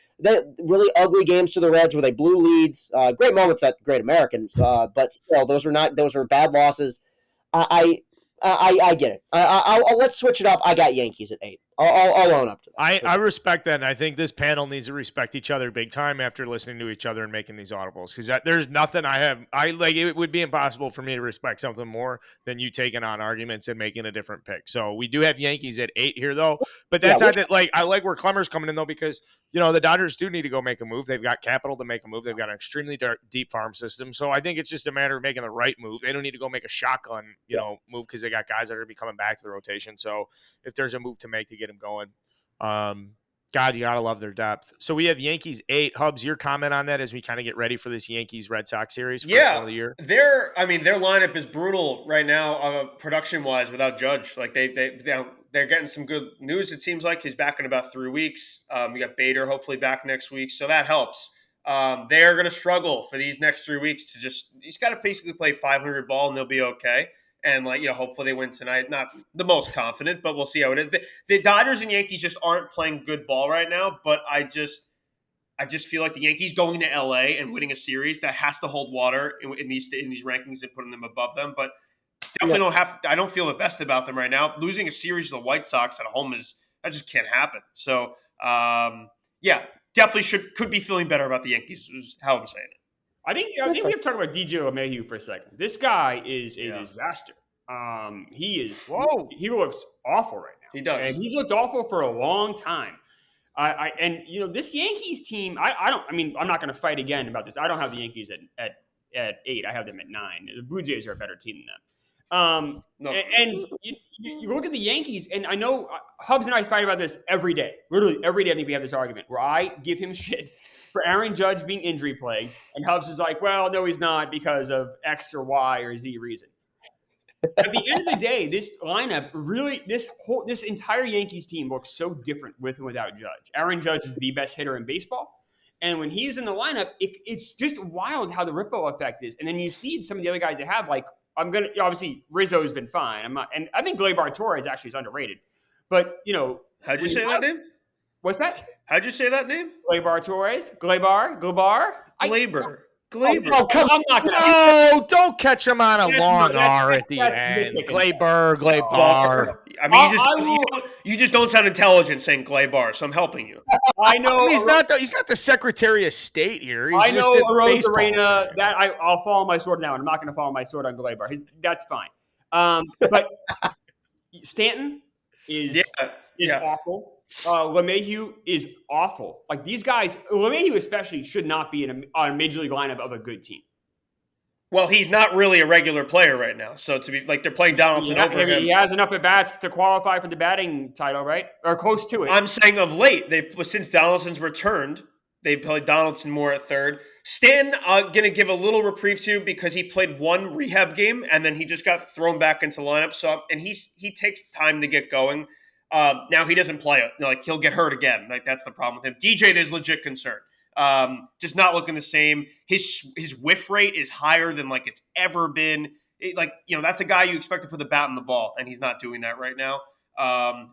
ugly games to the Reds where they blew leads. Great moments at Great Americans, but still, those were bad losses. I get it. I'll let's switch it up. I got Yankees at 8. I'll own up to that. I respect that, and I think this panel needs to respect each other big time after listening to each other and making these audibles. Because there's nothing it would be impossible for me to respect something more than you taking on arguments and making a different pick. So we do have Yankees at 8 here, though. But that's not that. Like, I like where Klemmer's coming in though, because the Dodgers do need to go make a move. They've got capital to make a move. They've got an extremely deep farm system. So I think it's just a matter of making the right move. They don't need to go make a shotgun, move, because they got guys that are going to be coming back to the rotation. So if there's a move to make to get them going, God, you got to love their depth. So we have Yankees 8. Hubs, your comment on that as we kind of get ready for this Yankees-Red Sox series? First one of the year? Their lineup is brutal right now, production-wise, without Judge. Like, they're getting some good news, it seems like. He's back in about 3 weeks. We got Bader hopefully back next week, so that helps. They are going to struggle for these next 3 weeks he's got to basically play 500 ball and they'll be okay. And, hopefully they win tonight. Not the most confident, but we'll see how it is. The Dodgers and Yankees just aren't playing good ball right now, but I just feel like the Yankees going to LA and winning a series, that has to hold water in these rankings and putting them above them. But definitely I don't feel the best about them right now. Losing a series to the White Sox at home that just can't happen. So, definitely could be feeling better about the Yankees, is how I'm saying it. I think we have to talk about DJ LeMahieu for a second. This guy is a disaster. He looks awful right now. He does. And he's looked awful for a long time. This Yankees team, I'm not going to fight again about this. I don't have the Yankees at 8. I have them at 9. The Blue Jays are a better team than them. And you look at the Yankees, and I know Hubs and I fight about this every day. Literally every day, I think we have this argument where I give him shit for Aaron Judge being injury plagued, and Hubs is like, well, no, he's not because of X or Y or Z reason. At the end of the day, this lineup really, this entire Yankees team looks so different with and without Judge. Aaron Judge is the best hitter in baseball, and when he's in the lineup, it's just wild how the ripple effect is. And then you see some of the other guys they have, like obviously Rizzo's been fine. And I think Gleyber Torres actually is underrated. But how'd you say that name? What's that? How'd you say that name? Gleyber Torres. Gleyber. Gleyber. Oh, I'm not gonna. No, don't catch him on a long R at the end. Gleyber. I mean, you just don't sound intelligent saying Gleyber, so I'm helping you. I know he's not the Secretary of State here. He's I know just Arena. That I'll follow my sword now, and I'm not going to follow my sword on Gleyber. That's fine. But Stanton is awful. LeMahieu is awful. Like, these guys, LeMahieu especially, should not be in a major league lineup of a good team. Well, he's not really a regular player right now. So to be like, they're playing Donaldson over him. He has enough at bats to qualify for the batting title, right? Or close to it. I'm saying of late, since Donaldson's returned, they played Donaldson more at third. Stanton, going to give a little reprieve to, because he played one rehab game and then he just got thrown back into the lineup. So, and he takes time to get going. Now he doesn't play it. Like, he'll get hurt again. Like, that's the problem with him. DJ, there's legit concern. Just not looking the same. His whiff rate is higher than like it's ever been. That's a guy you expect to put the bat in the ball, and he's not doing that right now.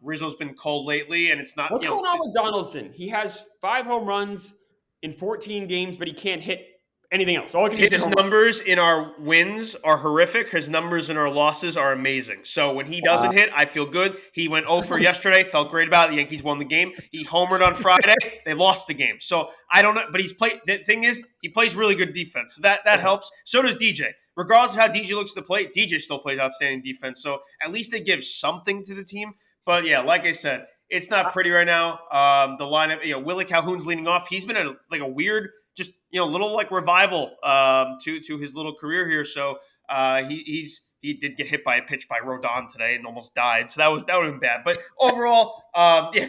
Rizzo's been cold lately, and it's not. What's going on with Donaldson? He has 5 home runs in 14 games, but he can't hit anything else. His numbers in our wins are horrific. His numbers in our losses are amazing. So when he doesn't hit, I feel good. He went 0 for yesterday. Felt great about it. The Yankees won the game. He homered on Friday. They lost the game. So I don't know. But the thing is, he plays really good defense. So that helps. So does DJ. Regardless of how DJ looks to play, DJ still plays outstanding defense. So at least they give something to the team. But yeah, like I said, it's not pretty right now. The lineup, Willie Calhoun's leading off. He's been a weird, just little like revival to his little career here. So he's he did get hit by a pitch by Rodon today and almost died. So that would have been bad. But overall,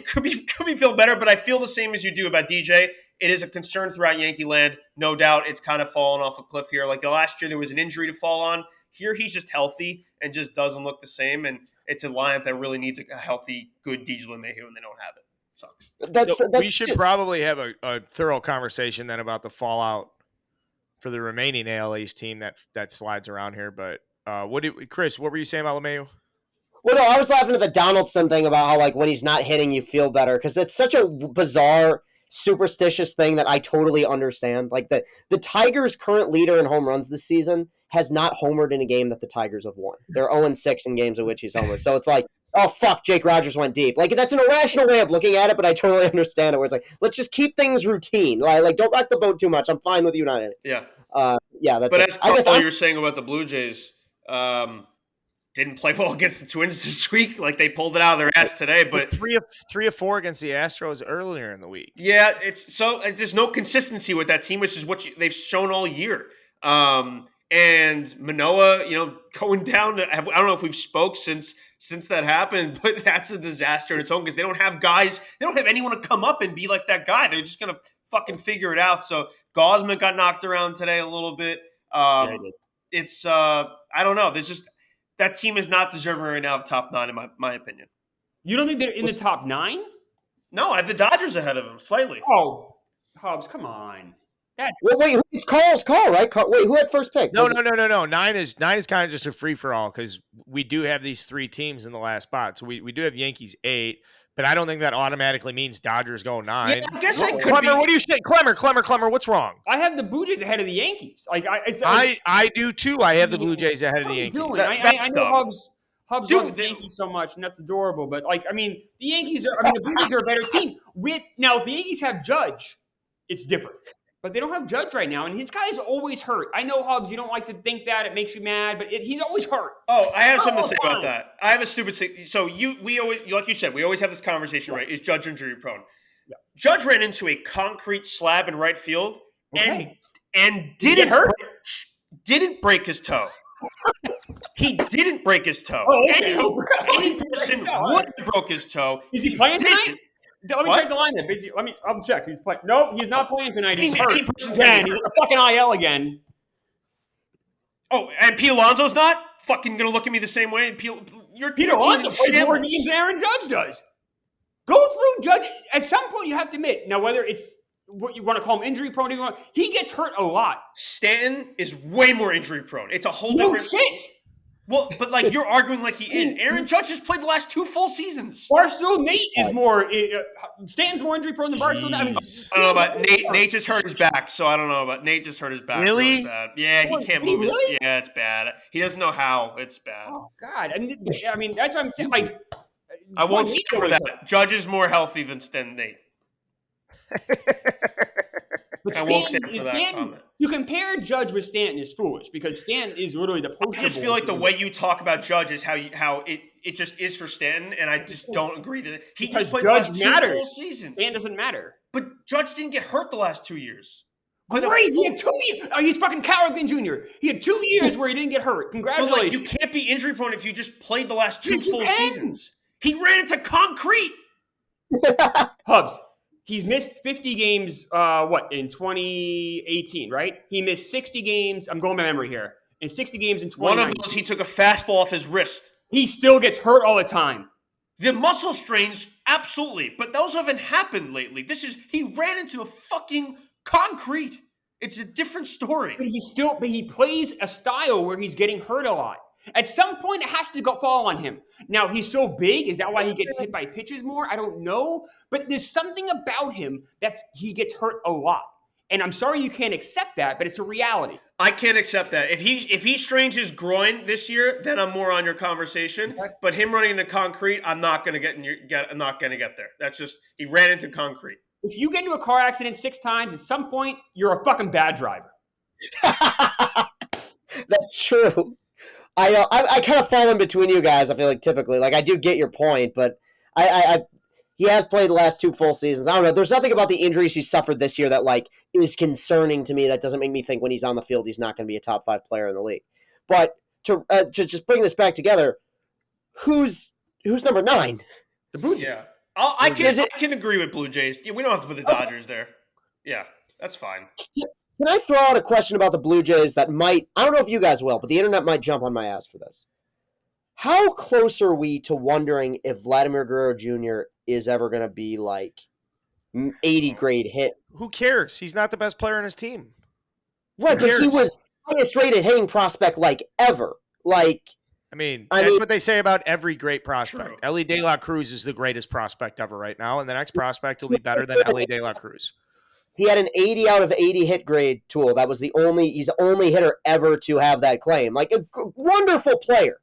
could be feel better. But I feel the same as you do about DJ. It is a concern throughout Yankee land. No doubt it's kind of fallen off a cliff here. Like the last year, there was an injury to fall on. Here, he's just healthy and just doesn't look the same. And it's a lineup that really needs a healthy, good DJ LeMahieu, and they don't have it. Sucks. We should probably have a thorough conversation then about the fallout for the remaining AL East team that slides around here. But Chris, what were you saying about LeMahieu? Well, no, I was laughing at the Donaldson thing about how, like, when he's not hitting, you feel better, because it's such a bizarre, superstitious thing that I totally understand. Like, the Tigers' current leader in home runs this season has not homered in a game that the Tigers have won. They're 0-6 in games in which he's homered. So it's like, oh, fuck, Jake Rogers went deep. Like, that's an irrational way of looking at it, but I totally understand it, where it's like, let's just keep things routine. Like don't rock the boat too much. I'm fine with you not in it. Yeah. That's but it. as I guess all you're saying about the Blue Jays, didn't play well against the Twins this week. Like, they pulled it out of their ass today. But 3 of 4 against the Astros earlier in the week. Yeah, there's no consistency with that team, which is what they've shown all year. And Manoah, going down. I don't know if we've spoke since that happened, but that's a disaster in its own, because they don't have guys. They don't have anyone to come up and be like that guy. They're just gonna fucking figure it out. So Gausman got knocked around today a little bit. It's I don't know. There's just that team is not deserving right now of top 9 in my opinion. You don't think they're in the top 9? No, I have the Dodgers ahead of them slightly. Oh, Hobbs, come on. Wait, it's Carl's call, right? Wait, who had first pick? No. 9 is kind of just a free for all, because we do have these 3 teams in the last spot. So we do have Yankees 8, but I don't think that automatically means Dodgers go 9. Yeah, I guess I could Klemmer, what do you say? Klemmer, what's wrong? I have the Blue Jays ahead of the Yankees. I do too. I have the Blue Jays ahead of the Yankees. I know Hubs loves the Yankees so much, and that's adorable. But the Yankees the Blue Jays are a better team. Now, if the Yankees have Judge, it's different. But they don't have Judge right now, and his guy's always hurt. I know, Hubs, you don't like to think that. It makes you mad, but he's always hurt. Oh, I have something to say about that. I have a stupid thing. So we always, like you said, we always have this conversation, right? Is Judge injury prone? Yeah. Judge ran into a concrete slab in right field and didn't break his toe. He didn't break his toe. Oh, okay. Any person would have broke his toe. Is he playing tonight? Let me check the lineup. I'll check. He's playing. Nope, he's not playing tonight. He's hurt. Again, he's in a fucking IL again. Oh, and Pete Alonso's not fucking gonna look at me the same way. Pete Alonso plays more games than Aaron Judge does. Go through Judge. At some point, you have to admit. Now, whether it's what you want to call him injury prone, he gets hurt a lot. Stanton is way more injury prone. It's a whole different shit. Well, but you're arguing like he is. Aaron Judge has played the last 2 full seasons. Barstool Nate is more. Stanton's more injury prone than Barstool. I don't know about Nate. Nate just hurt his back, so I don't know about Nate. Just hurt his back. Really? Bad. Yeah, he can't move. Yeah, it's bad. He doesn't know how. It's bad. Oh God! That's what I'm saying. I won't speak for that. Judge is more healthy than Nate. But Stanton, you compare Judge with Stanton is foolish, because Stanton is literally the poster. I just feel like the way you talk about Judge is how it just is for Stanton, and I just don't agree that he just played the last 2 full seasons. Stanton doesn't matter. But Judge didn't get hurt the last 2 years. Great, he had 2 years. He's fucking Cal Ripken Jr. He had 2 years where he didn't get hurt. Congratulations. You can't be injury prone if you just played the last 2 full seasons. He ran into concrete. Hubs. He's missed 50 games, in 2018, right? He missed 60 games. I'm going by memory here. In 60 games in 2019. One of those, he took a fastball off his wrist. He still gets hurt all the time. The muscle strains, absolutely. But those haven't happened lately. He ran into a fucking concrete. It's a different story. But he plays a style where he's getting hurt a lot. At some point, it has to fall on him. Now, he's so big. Is that why he gets hit by pitches more? I don't know. But there's something about him he gets hurt a lot. And I'm sorry you can't accept that, but it's a reality. I can't accept that. If he strains his groin this year, then I'm more on your conversation. Okay. But him running into concrete, I'm not going to I'm not going to get there. That's just he ran into concrete. If you get into a car accident 6 times, at some point, you're a fucking bad driver. That's true. I kind of fall in between you guys. I feel like typically, I do get your point, but he has played the last 2 full seasons. I don't know. There's nothing about the injuries he suffered this year that is concerning to me. That doesn't make me think when he's on the field he's not going to be a top 5 player in the league. But to just bring this back together, who's number 9? The Blue Jays. Yeah. I can agree with Blue Jays. Yeah, we don't have to put the Dodgers there. Yeah, that's fine. Can I throw out a question about the Blue Jays that might, I don't know if you guys will, but the internet might jump on my ass for this. How close are we to wondering if Vladimir Guerrero Jr. is ever going to be like 80 grade hit? Who cares? He's not the best player on his team. Right, but he was highest rated hitting prospect like ever. Like, I mean, that's what they say about every great prospect. True. Ellie De La Cruz is the greatest prospect ever right now, and the next prospect will be better than Ellie De La Cruz. He had an 80 out of 80 hit grade tool. He's the only hitter ever to have that claim. Like, a wonderful player.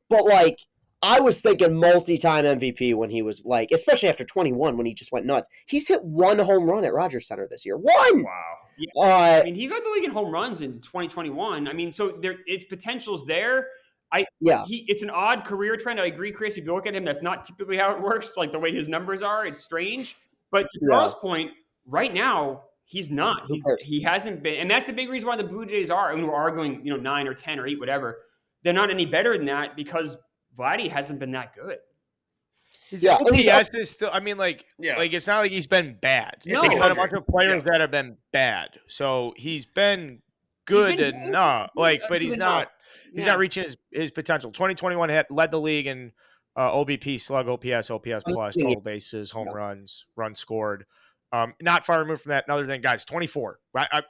But, like, I was thinking multi-time MVP when he was, like, especially after 21 when he just went nuts. He's hit 1 home run at Rogers Center this year. 1! Wow. Yeah. I mean, he led the league in home runs in 2021. I mean, so its potential's there. It's an odd career trend. I agree, Chris. If you look at him, that's not typically how it works. Like the way his numbers are, it's strange. But to Carl's point, right now he's not. He hasn't been, and that's the big reason why the Blue Jays are. And we're arguing, 9 or 10 or 8, whatever. They're not any better than that because Vladdy hasn't been that good. His OPS is still. I mean, like it's not like he's been bad. No. It's a bunch of players that have been bad. So he's been good enough. But he's not. He's not reaching his potential. 2021 led the league in OBP, slug, OPS plus, total bases, home runs, runs scored. Not far removed from that. Another thing, guys, 24.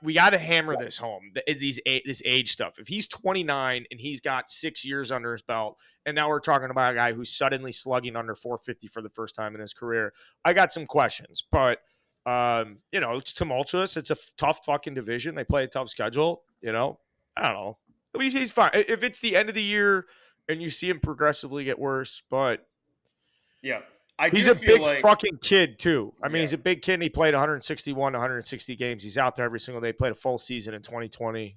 We got to hammer this home. This age stuff. If he's 29 and he's got 6 years under his belt, and now we're talking about a guy who's suddenly slugging under 450 for the first time in his career, I got some questions. But it's tumultuous. It's a tough fucking division. They play a tough schedule. I don't know. I mean, he's fine. If it's the end of the year and you see him progressively get worse, but he's a big fucking kid too. I mean, he's a big kid and he played 161 to 160 games. He's out there every single day, played a full season in 2020.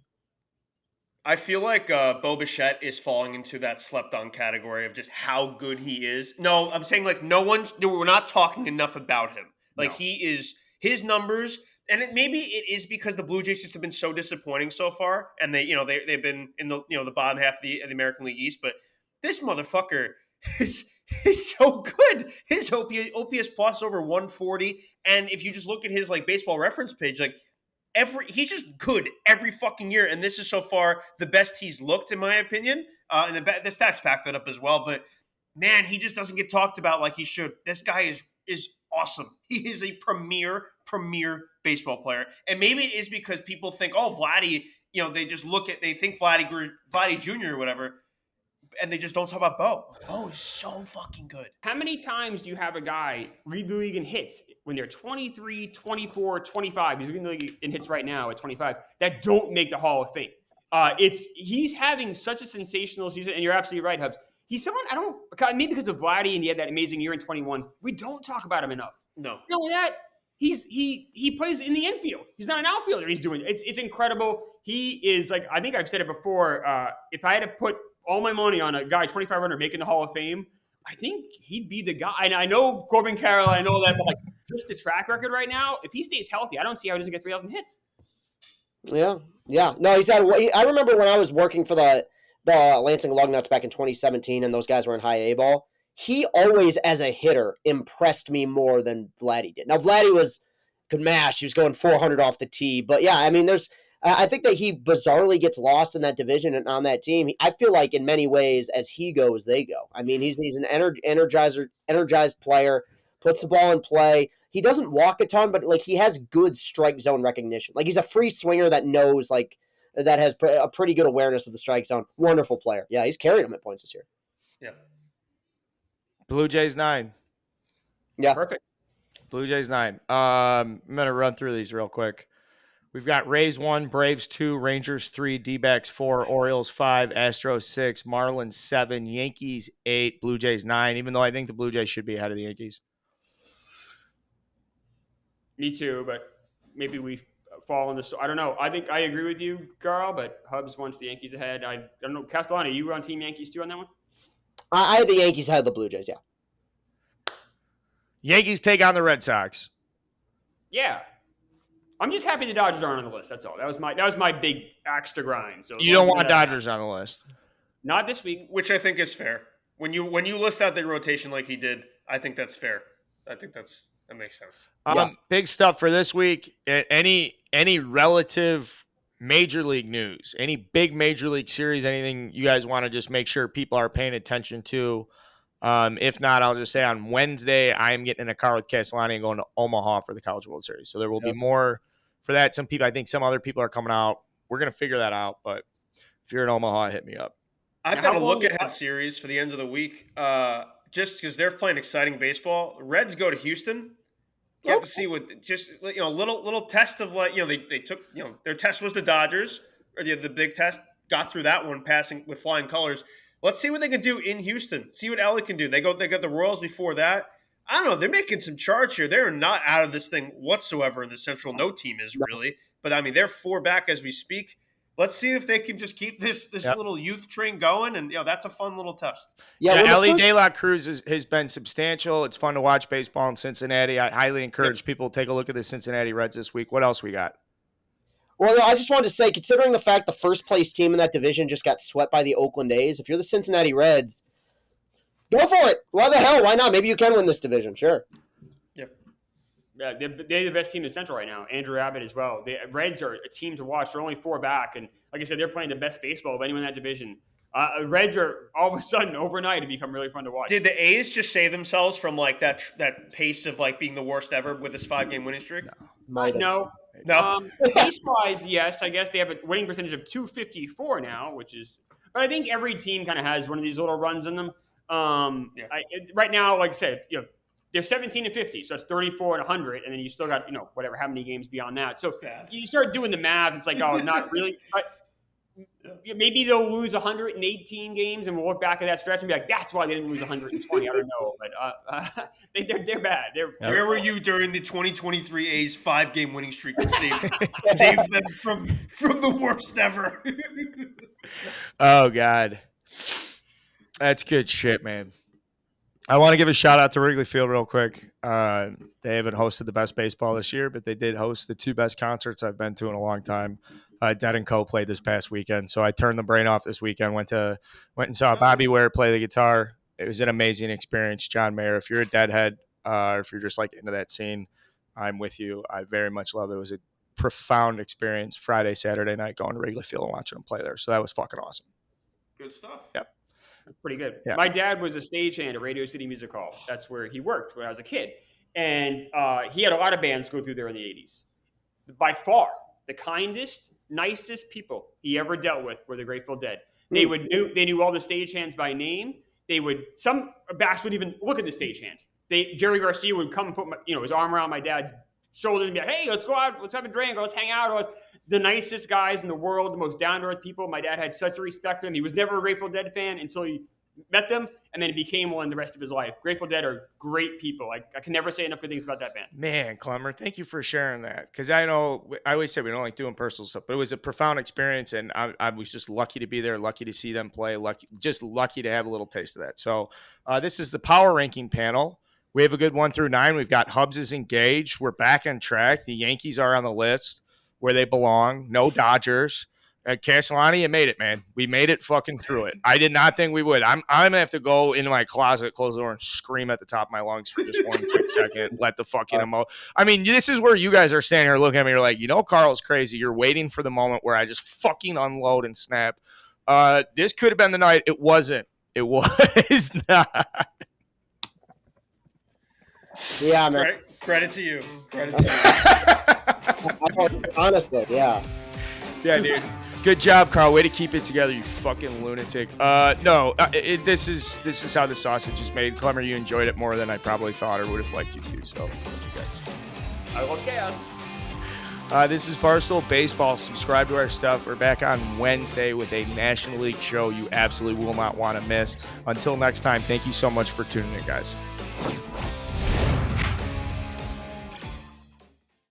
I feel like Bo Bichette is falling into that slept-on category of just how good he is. No, I'm saying like we're not talking enough about him. Like his numbers. And maybe it is because the Blue Jays just have been so disappointing so far, and they've been in the bottom half of the American League East. But this motherfucker is so good. His OPS plus over 140, and if you just look at his like baseball reference page, like he's just good every fucking year. And this is so far the best he's looked, in my opinion. And the stats back that up as well. But man, he just doesn't get talked about like he should. This guy is awesome. He is a premier baseball player. And maybe it is because people think, oh, Vladdy, they think Vladdy Jr. or whatever, and they just don't talk about Bo. Bo is so fucking good. How many times do you have a guy lead the league in hits when they're 23, 24, 25? He's leading the league in hits right now at 25 that don't make the Hall of Fame. He's having such a sensational season, and you're absolutely right, Hubs. He's someone maybe because of Vladdy and he had that amazing year in 21. We don't talk about him enough. No. Not only that, he plays in the infield. He's not an outfielder. He's doing it's incredible. He is like, I think I've said it before. If I had to put all my money on a guy 2,500 making the Hall of Fame, I think he'd be the guy. And I know Corbin Carroll, I know that, but like just the track record right now, if he stays healthy, I don't see how he doesn't get 3,000 hits. Yeah. No, I remember when I was working for the Lansing Lugnuts back in 2017, and those guys were in high A ball. He always, as a hitter, impressed me more than Vladdy did. Now, Vladdy could mash. He was going 400 off the tee. But, yeah, I mean, I think that he bizarrely gets lost in that division and on that team. I feel like in many ways, as he goes, they go. I mean, he's an energized player, puts the ball in play. He doesn't walk a ton, but, like, he has good strike zone recognition. Like, he's a free swinger that knows, like, that has a pretty good awareness of the strike zone. Wonderful player. Yeah, he's carried him at points this year. Yeah. Blue Jays 9. Yeah. Perfect. Blue Jays 9. I'm going to run through these real quick. We've got Rays 1, Braves 2, Rangers 3, D-backs 4, Orioles 5, Astros 6, Marlins 7, Yankees 8, Blue Jays 9, even though I think the Blue Jays should be ahead of the Yankees. Me too, but maybe we fall in this. I don't know. I think I agree with you, Carl, but Hubs wants the Yankees ahead. I don't know. Castellani, you were on Team Yankees too on that one? I had the Yankees ahead of the Blue Jays, yeah. Yankees take on the Red Sox. Yeah. I'm just happy the Dodgers aren't on the list. That's all. That was my big axe to grind. So you don't want Dodgers on the list. Not this week. Which I think is fair. When you list out the rotation like he did, I think that's fair. I think that makes sense. Big stuff for this week. Any relative major league news, any big major league series, anything you guys want to just make sure people are paying attention to? If not, I'll just say on Wednesday, I am getting in a car with Castellani and going to Omaha for the College World Series. So there will be more for that. I think some other people are coming out. We're going to figure that out. But if you're in Omaha, hit me up. I've got a look-ahead series for the end of the week, just because they're playing exciting baseball. Reds go to Houston. Get to see what little test of they took their test was the Dodgers, or the big test, got through that one passing with flying colors. Let's see what they can do in Houston. See what Ellie can do. They got the Royals before that. I don't know. They're making some charge here. They're not out of this thing whatsoever in the Central. No team is really, but I mean they're 4 back as we speak. Let's see if they can just keep this little youth train going, and that's a fun little test. Ellie De La Cruz has been substantial. It's fun to watch baseball in Cincinnati. I highly encourage people to take a look at the Cincinnati Reds this week. What else we got? Well, I just wanted to say, considering the fact the first place team in that division just got swept by the Oakland A's, if you're the Cincinnati Reds, go for it. Why the hell? Why not? Maybe you can win this division. Sure. Yeah, they're the best team in the Central right now. Andrew Abbott as well. The Reds are a team to watch. They're only 4 back, and like I said, they're playing the best baseball of anyone in that division. Reds are all of a sudden overnight to become really fun to watch. Did the A's just save themselves from that pace of being the worst ever with this 5-game winning streak? No. Pace-wise, yes. I guess they have a winning percentage of .254 now, which is. But I think every team kind of has one of these little runs in them. Right now, like I said, they're 17-50, so it's 34 and 100, and then you still got whatever, how many games beyond that. So you start doing the math. It's like, oh, not really. Maybe they'll lose 118 games, and we'll look back at that stretch and be like, that's why they didn't lose 120. I don't know, but they're bad. Where were you during the 2023 A's 5-game winning streak that saved them from the worst ever? Oh God, that's good shit, man. I want to give a shout out to Wrigley Field real quick. They haven't hosted the best baseball this year, but they did host the 2 best concerts I've been to in a long time. Dead & Co. played this past weekend, so I turned the brain off this weekend. Went and saw Bobby Ware play the guitar. It was an amazing experience. John Mayer, if you're a Deadhead, or if you're just into that scene, I'm with you. I very much love it. It was a profound experience. Friday, Saturday night, going to Wrigley Field and watching them play there. So that was fucking awesome. Good stuff. Yep. Pretty good. Yeah. My dad was a stagehand at Radio City Music Hall. That's where he worked when I was a kid. And he had a lot of bands go through there in the 80s. By far, the kindest, nicest people he ever dealt with were the Grateful Dead. They knew all the stagehands by name. Some backs would even look at the stagehands. Jerry Garcia would come and put his arm around my dad's shoulders and be like, hey, let's go out, let's have a drink, or let's hang out. The nicest guys in the world, the most down-to-earth people. My dad had such a respect for them. He was never a Grateful Dead fan until he met them, and then he became one the rest of his life. Grateful Dead are great people. I can never say enough good things about that band. Man, Klemmer, thank you for sharing that. Because I know I always say we don't like doing personal stuff, but it was a profound experience, and I was just lucky to be there, lucky to see them play, lucky to have a little taste of that. So this is the power ranking panel. We have a good 1 through 9. We've got Hubs is engaged. We're back on track. The Yankees are on the list where they belong. No Dodgers. Castellani, you made it, man. We made it fucking through it. I did not think we would. I'm gonna have to go into my closet, close the door, and scream at the top of my lungs for just one quick second. Let the fucking emotion. I mean, this is where you guys are standing here looking at me. You're like, Carl's crazy. You're waiting for the moment where I just fucking unload and snap. This could have been the night. It wasn't. It was not. Yeah, man. Credit to you. Honestly, yeah. Yeah, dude. Good job, Carl. Way to keep it together, you fucking lunatic. This is how the sausage is made. Klemmer, you enjoyed it more than I probably thought or would have liked you to. So, okay. I love chaos. This is Barstool Baseball. Subscribe to our stuff. We're back on Wednesday with a National League show you absolutely will not want to miss. Until next time, thank you so much for tuning in, guys.